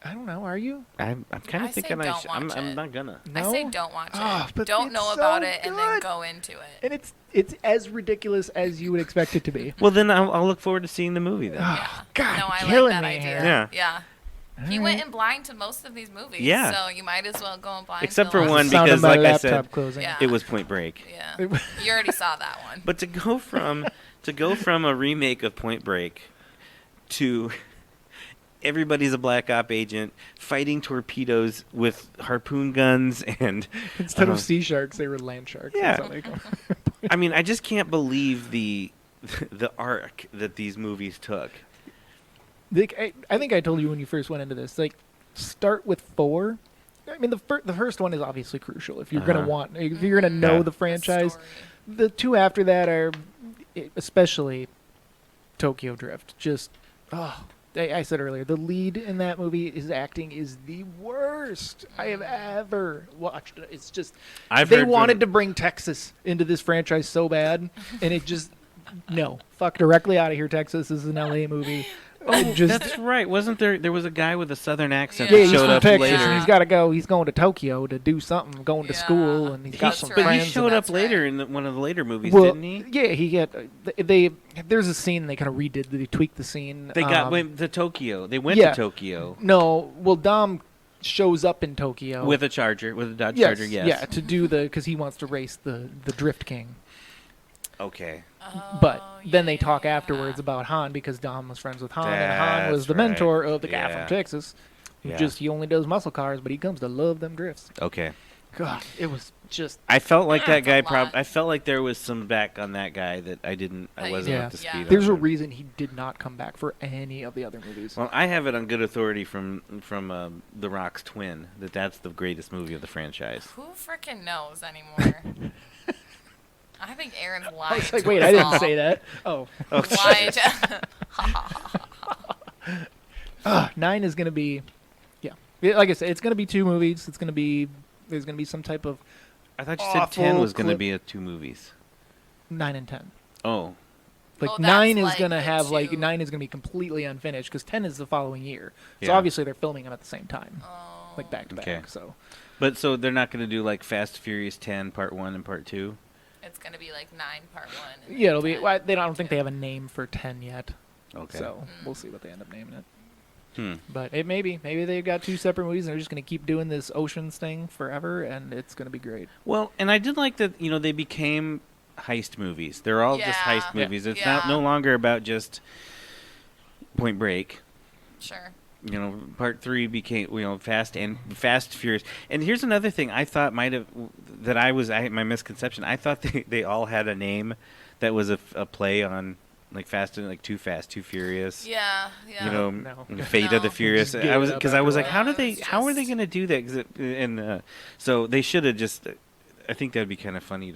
I don't know. Are you? I'm kind I of say thinking don't watch I'm it. not gonna. No. I say don't watch it. Ah, but Don't it's know so about it and then good. go into it. And it's as ridiculous as you would expect it to be. Well, then I'll look forward to seeing the movie then. Yeah. God, no, I killing like that me idea. here. Yeah. Yeah. He went in blind to most of these movies. Yeah. So you might as well go in blind. Except to the for last one, Sound because of my like I laptop said, closing. Yeah. it was Point Break. Yeah. You already saw that one. But to go from a remake of Point Break to everybody's a black op agent fighting torpedoes with harpoon guns and Instead uh, of sea sharks, they were land sharks. Yeah. That's how they go. I mean, I just can't believe the arc that these movies took. I think I told you when you first went into this. Start with 4. I mean, the first one is obviously crucial if you're if you're gonna know Yeah. the franchise. story. The 2 after that are, especially Tokyo Drift. Just, I said earlier, the lead in that movie, his acting is the worst I have ever watched. It's just they wanted to bring Texas into this franchise so bad, and it just no, fuck directly out of here, Texas. This is an LA movie. Oh, Just that's right. Wasn't there was a guy with a southern accent yeah, that he's showed from up Texas, later? and he's got to go. He's going to Tokyo to do something, going to Yeah. school, and he's got That's some right. But friends. he showed up That's later right. in one of the later movies, well, didn't he? yeah, he get they. There's a scene they kind of redid. They tweaked the scene. They went to Tokyo. They went yeah. to Tokyo No, well, Dom shows up in Tokyo with a Charger, with a Dodge yes, Charger. Yes. yeah, to do because he wants to race the Drift King. Okay. But Oh, then they talk yeah. afterwards about Han because Dom was friends with Han, and Han That's was the right. mentor of the guy Yeah. from Texas. Who Yeah. he only does muscle cars, but he comes to love them drifts. Okay. God, it was just I felt like that That's a guy. lot. I felt like there was some back on that guy that I didn't. I That you wasn't Yeah. up to speed. Yeah. on there's a him. reason he did not come back for any of the other movies. Well, I have it on good authority from The Rock's twin that that's the greatest movie of the franchise. Who freaking knows anymore? I think Aaron's I lying. was like, to wait, us I didn't all. say that. Oh. Lying to- 9 is going to be, like I said, it's going to be 2 movies. There's going to be some type of I thought you said awful 10 was going to clip. be 2 movies. 9 and 10. Oh, Like Oh, that's 9 is like going to the have like two. 9 is going to be completely unfinished because 10 is the following year. So Yeah. obviously they're filming them at the same time, Oh. like back to Okay. back. So but so they're not going to do like Fast Furious 10 Part 1 and Part 2? It's gonna be like 9 part 1. and yeah, it'll be. 10 Well, they don't. I don't think two. they have a name for 10 yet. Okay. So we'll see what they end up naming it. Hmm. But it maybe they've got 2 separate movies and they're just going to keep doing this oceans thing forever, and it's going to be great. Well, and I did like that, they became heist movies. They're all just Yeah. heist movies. It's Yeah. no longer about just Point Break. Sure. Part 3 became, Fast Furious. And here's another thing I thought my misconception. I thought they all had a name that was a play on like Fast and like Too Fast, Too Furious. Yeah. Yeah. No. Fate of the No. Furious. Just give it up I was after like, a how while. do they? It's How are they just- going to do that? So they should have just. I think that'd be kind of funny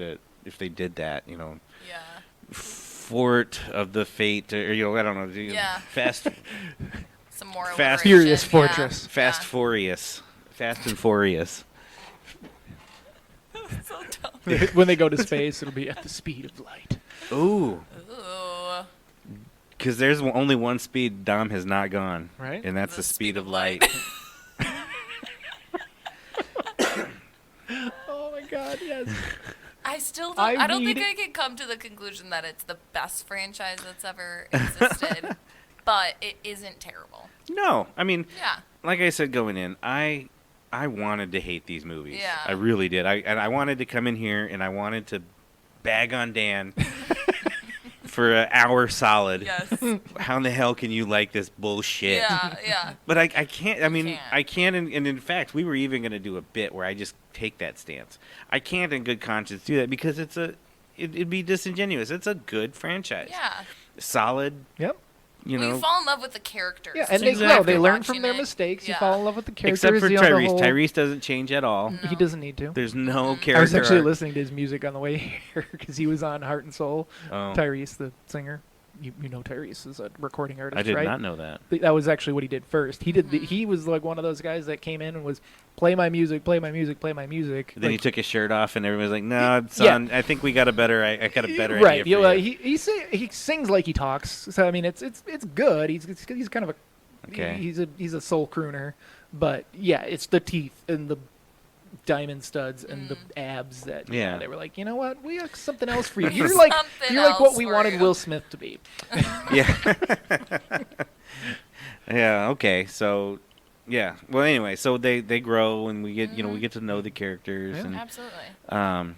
if they did that. Yeah. Fort of the Fate, or I don't know. Yeah. Fast, Some more Fast- Furious alliteration, Fortress. Fast Yeah. Furious, Fast and Furious. So dumb. When they go to space, it'll be at the speed of light. Ooh, Ooh. because there's only one speed Dom has not gone, Right. and that's the speed of light. Oh my God! Yes. I still I don't. I don't think need- I can come to the conclusion that it's the best franchise that's ever existed, but it isn't terrible. No, I mean, Yeah. like I said going in, I wanted to hate these movies. Yeah. I really did. I wanted to come in here and I wanted to bag on Dan for an hour solid. Yes. How in the hell can you like this bullshit? Yeah. Yeah. But I can't. I mean, can't. I can't. And in fact, we were even going to do a bit where I just take that stance. I can't, in good conscience, do that because it'd be disingenuous. It's a good franchise. Yeah. Solid. Yep. Well, you fall in love with the characters. Yeah, and too, they Exactly. learn watching from their it. mistakes. You Yeah. fall in love with the characters. Except for the Tyrese. whole- Tyrese doesn't change at all. He doesn't need to. There's no character. I was actually arc. listening to his music on the way here because he was on Heart and Soul. Oh. Tyrese, the singer. You know Tyrese is a recording artist, I did right? not know that. That was actually what he did first. He was like one of those guys that came in and was play my music, play my music, play my music. Then he Like, took his shirt off, and everyone was like, "No, son, I think we got a better. I got a better right. idea for you." He sings like he talks. So I mean, it's good. He's kind of a Okay. He's a soul crooner, but yeah, it's the teeth and the diamond studs and the abs that Yeah. they were like, you know what, we have something else for you. You're like Something what else we for wanted you. Will Smith to be. Yeah. Yeah. Okay. So, yeah. Well, anyway, so they grow, and we get we get to know the characters, Yeah. and Absolutely.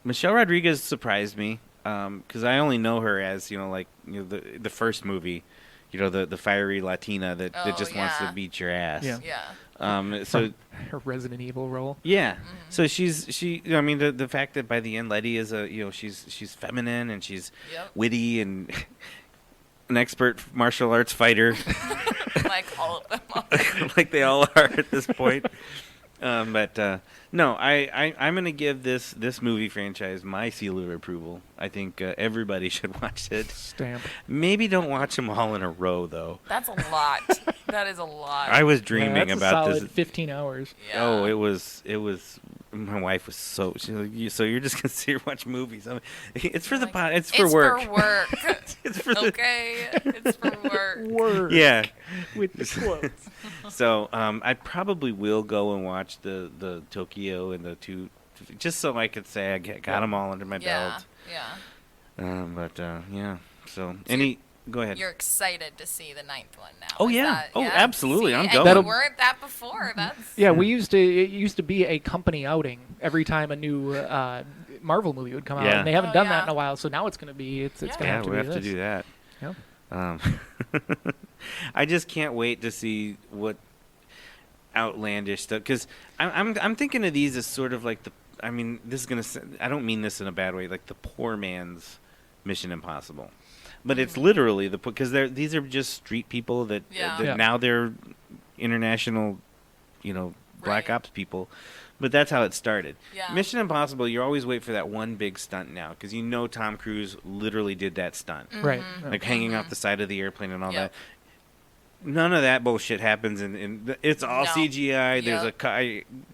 Michelle Rodriguez surprised me because I only know her as the first movie, the fiery Latina that Oh, just wants to yeah. beat your ass. Yeah. Yeah. So Her Resident Evil role. yeah. So I mean the fact that by the end Letty is she's feminine and she's Yep. witty and an expert martial arts fighter Like all of them are. like they all are at this point. But no, I'm gonna give this movie franchise my seal of approval. I think everybody should watch it. Stamp. Maybe don't watch them all in a row though. That's a lot. That is a lot. I was Yeah, dreaming that's a about solid this. 15 hours. Yeah. Oh, it was. My wife was so. She's like, so you're just gonna sit here and watch movies? I mean, it's for the Like, pot. It's for work. For work. It's for the. Okay. It's for work. Word. Yeah. With the quotes. So I probably will go and watch the Tokyo and the two, just so I could say I got them all under my Yeah. belt. Yeah. But yeah. So So go ahead. You're excited to see the 9th one now. Oh, is yeah. that- Oh, absolutely. See, I'm and going. you That'll- weren't that before. That's Yeah, it used to be a company outing every time a new Marvel movie would come out, Yeah. and they haven't Oh, done yeah. that in a while. So now it's going to be it's Yeah. going to Yeah, have to we be have to this. do that. Yep. I just can't wait to see what outlandish stuff, because I'm thinking of these as sort of like this is gonna. I don't mean this in a bad way, like the poor man's Mission Impossible, but it's literally because these are just street people that Yeah. that Yeah. now they're international, Black Right. Ops people, but that's how it started. Yeah. Mission Impossible, you always wait for that one big stunt now because you know Tom Cruise literally did that stunt, Right. like hanging off the side of the airplane and all Yep. that. None of that bullshit happens, and it's all No. CGI. There's a Yep. car.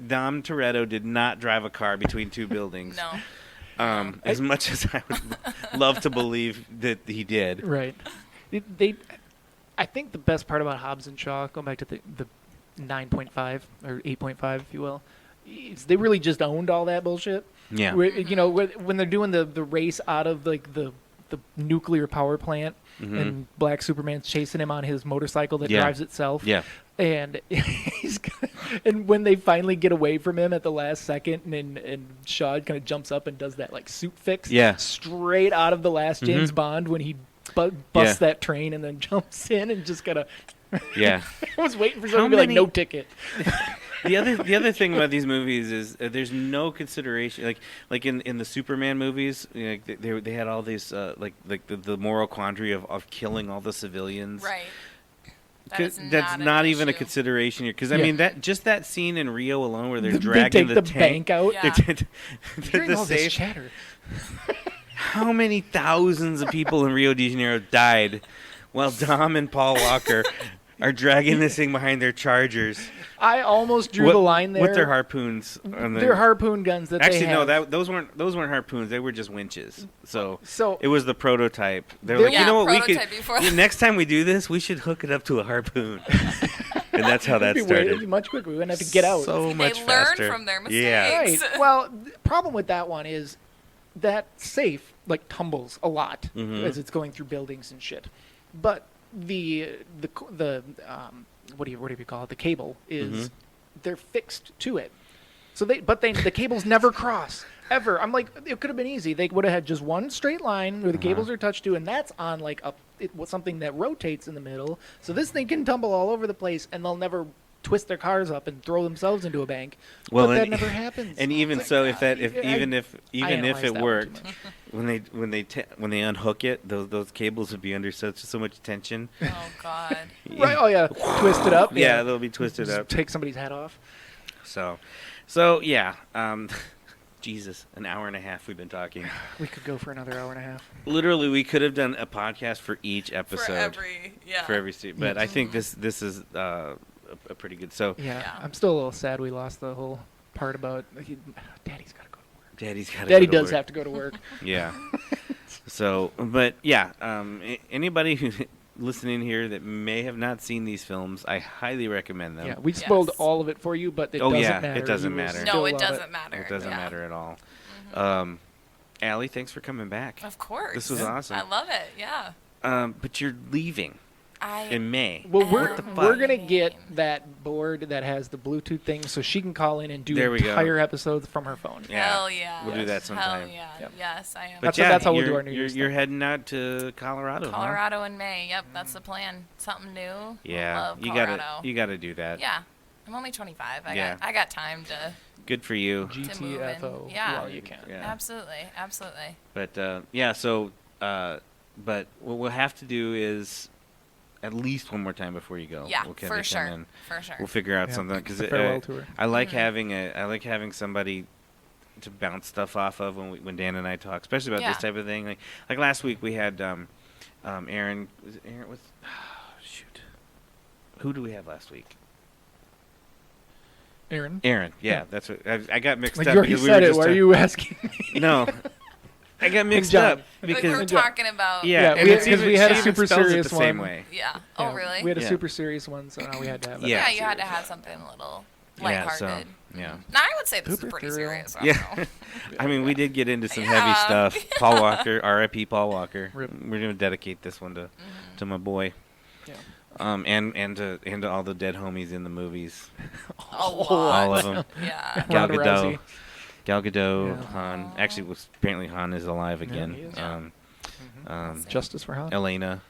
Dom Toretto did not drive a car between two buildings. No. As much as I would love to believe that he did. Right. I think the best part about Hobbs and Shaw, going back to the 9.5 or 8.5, if you will, is they really just owned all that bullshit. Yeah. Where, when they're doing the race out of like the nuclear power plant, and Black Superman's chasing him on his motorcycle that Yeah. drives itself. Yeah. And and when they finally get away from him at the last second, and Shaw kind of jumps up and does that like suit fix, Yeah. straight out of the last James Bond when he busts Yeah. that train and then jumps in and just kind of. Yeah. I was waiting for How someone to be like, many- no ticket. The other thing about these movies is there's no consideration like in the Superman movies, like they had all these like the moral quandary of killing all the civilians. Right. That 'Cause is that's an not even a issue. consideration here. Because I Yeah. mean that scene in Rio alone where they're They dragging take the tank bank out. Yeah. Hearing the all this safe. chatter. How many thousands of people in Rio de Janeiro died while Dom and Paul Walker are dragging this thing behind their Chargers? I almost drew the line there. With their harpoons. On They're harpoon guns that Actually, they no, have. those weren't harpoons. They were just winches. So So it was the prototype. They're There- like, Yeah, you know what, we prototype could. before Yeah, next time we do this, we should hook it up to a harpoon. And that's how that it'd be started. much quicker. We wouldn't have to get out. So They much learn faster. from their Yeah. mistakes. Right. Well, the problem with that one is that safe like tumbles a lot Mhm. as it's going through buildings and shit. But the what do you call it? The cable is they're fixed to it. So the cables never cross ever. I'm like, it could have been easy. They would have had just one straight line where the cables are touched to, and that's on like something that rotates in the middle. So this thing can tumble all over the place, and they'll never twist their cars up and throw themselves into a bank. Well, but that and- never happens. And even It's so, like, if that, I even if analyzed it that one too worked, much. when they unhook it, those cables would be under so much tension. Oh God. Right? Oh yeah, twist it up. Yeah, they'll be twisted Just up. Take somebody's head off. So yeah. Jesus, an hour and a half we've been talking. We could go for another hour and a half. Literally, we could have done a podcast for each For episode. every But I think this is a pretty good. So Yeah, Yeah. I'm still a little sad we lost the whole part about Daddy's got to go to work. Daddy's got. Daddy does have to go to work. Yeah. So, but yeah, anybody who listening here that may have not seen these films, I highly recommend them. Yeah, we spoiled Yes. all of it for you, but it Oh, doesn't yeah, matter. it doesn't You will matter. still No, it love doesn't matter. It doesn't Yeah. matter at all. Allie, thanks for coming back. Of course. This was awesome. I love it. Yeah. But you're leaving in May. Well, What the we're fuck? gonna get that board that has the Bluetooth thing, so she can call in and do There we go. entire episodes from her phone. Yeah. Hell yeah. We'll do that sometime. Hell yeah. Yep. Yes, I am. But That's how we'll do you're- our New Year's You're stuff. heading out to Colorado, huh? Colorado in May. Yep, that's the plan. Something new. Yeah, Love you Colorado. gotta do that. Yeah. I'm only 25. Yeah. I got time to. Good for you. GTFO Yeah. while you can. Yeah. Absolutely. Absolutely. But yeah, so but what we'll have to do is at least one more time before you go. Yeah, we'll have for you come sure. in. For sure. We'll figure out Yeah, something because the farewell tour. I like having somebody to bounce stuff off of when Dan and I talk, especially about this Yeah. type of thing. Like last week we had Aaron. Was it Aaron with? Shoot, who do we have last week? Aaron. Aaron. Yeah, that's what I got mixed Like up you already because we said were it. just Why are you asking me? no. I got mixed job. up Like because we're job. talking about. yeah, Yeah, and we- it's 'cause even- we had a she even super spells it serious the same one. way. Yeah. Yeah, Oh, really? We had a Yeah. super serious one, so now we had to have. Yeah. Yeah, you had to have something a little Yeah, lighthearted. so yeah. No, I would say this Super is pretty ethereal. serious. I Yeah. don't know. I mean, we did get into some Yeah. heavy stuff. Paul Walker, R.I.P. Paul Walker. Rip. We're gonna dedicate this one to my boy. Yeah. And to all the dead homies in the movies, A lot. all of them. Yeah. Gal Ronda Gadot, Rousey. Gal Gadot, Yeah. Han. Actually, apparently Han is alive Yeah, again. he is. Justice for Han. Elena.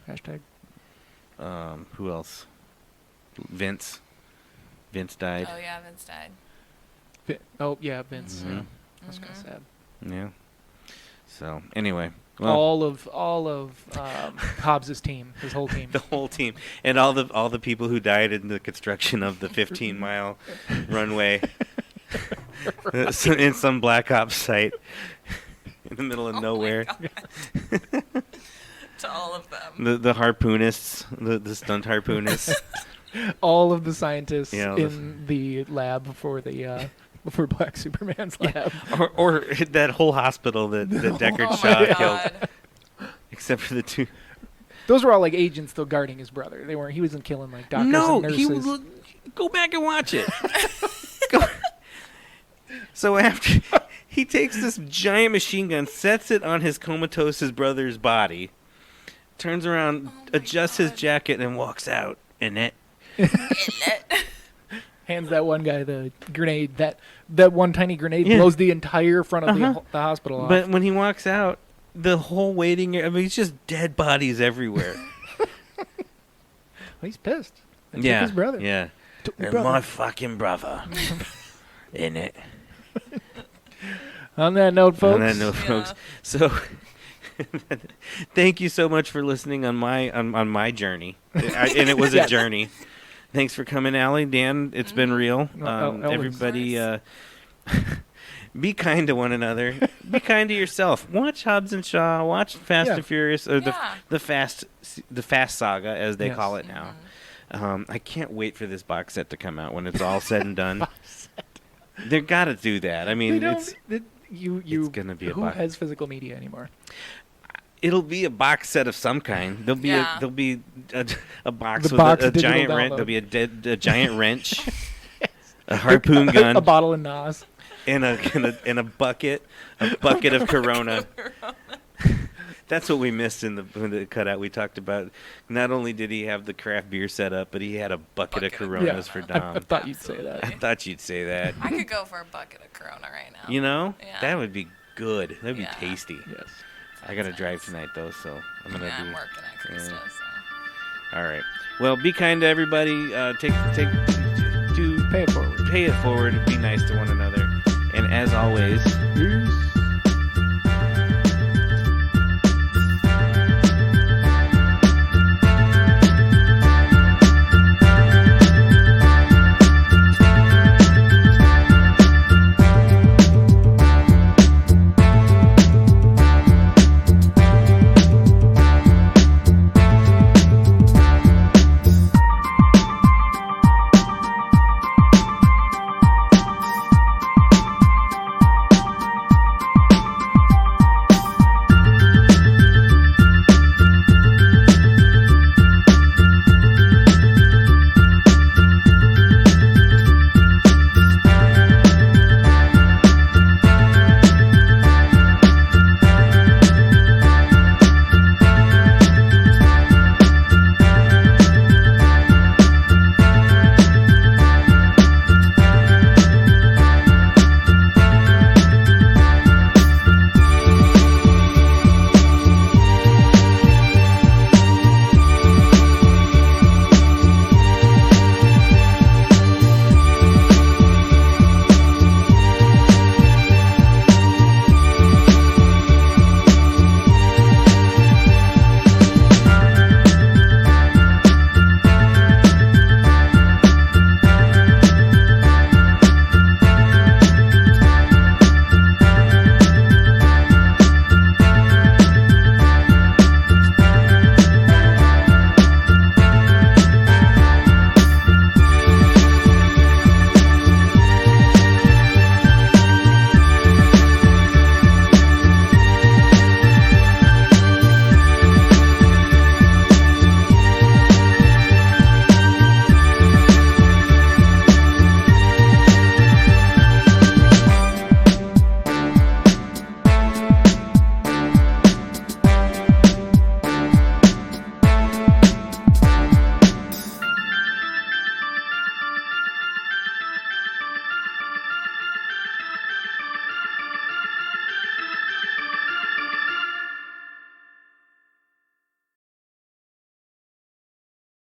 Hashtag. Who else? Vince. Vince died. Oh yeah, Vince died. Oh yeah, Vince. Mhm. Yeah. That's kind of sad. Yeah. So anyway, Well, all of Hobbs's team, his whole team. the whole team and all the people who died in the construction of the 15-mile runway in some Black Ops site in the middle of Oh my nowhere. God. To all of them. The harpoonists, the stunt harpoonists. All of the scientists Yeah, in the lab for the for Black Superman's lab. or that whole hospital that Deckard Oh Shaw my killed, God. except for the two. Those were all like agents still guarding his brother. They weren't. He wasn't killing like doctors No, and he nurses. was. Go back and watch it. Go. So after he takes this giant machine gun, sets it on his comatose brother's body, turns around, my adjusts his God. jacket, and walks out. And that Hands that one guy the grenade. That one tiny grenade Yeah. blows the entire front of Uh-huh. the hospital off. But when he walks out, the whole waiting area, I mean, it's just dead bodies everywhere. Well, he's pissed. They took yeah. his brother. Yeah. Took my And brother. my fucking brother. In it. On that note, folks. On that note, folks. So, thank you so much for listening on my journey, and it was a Yes. journey. Thanks for coming, Allie, Dan. It's been real. Elvis. Everybody, be kind to one another. Be kind to yourself. Watch Hobbs and Shaw. Watch Fast Yeah. and Furious, or Yeah. the Fast saga, as they Yes. call it now. I can't wait for this box set to come out when it's all said and done. They got to do that. I They mean, don't- it's. you gonna be a who box. has physical media anymore? It'll be a box set of some kind. There'll be Yeah. a box The with box a digital giant wrench. download. There'll be a giant wrench, a harpoon gun, A bottle of Nas. and a bucket of Corona. That's what we missed in the cutout. We talked about. Not only did he have the craft beer set up, but he had a bucket of Bucket of Coronas Yeah. for I Dom. thought you'd say that. I thought you'd say that. I could go for a bucket of Corona right now. You know, Yeah. that would be good. That'd be Yeah. tasty. Yes. I gotta Sounds drive nice. tonight though, so I'm gonna Yeah, do. I'm working at Krista, so. All right. Well, be kind to everybody. Take Pay it forward. pay it forward. Be nice to one another. And as always, Peace.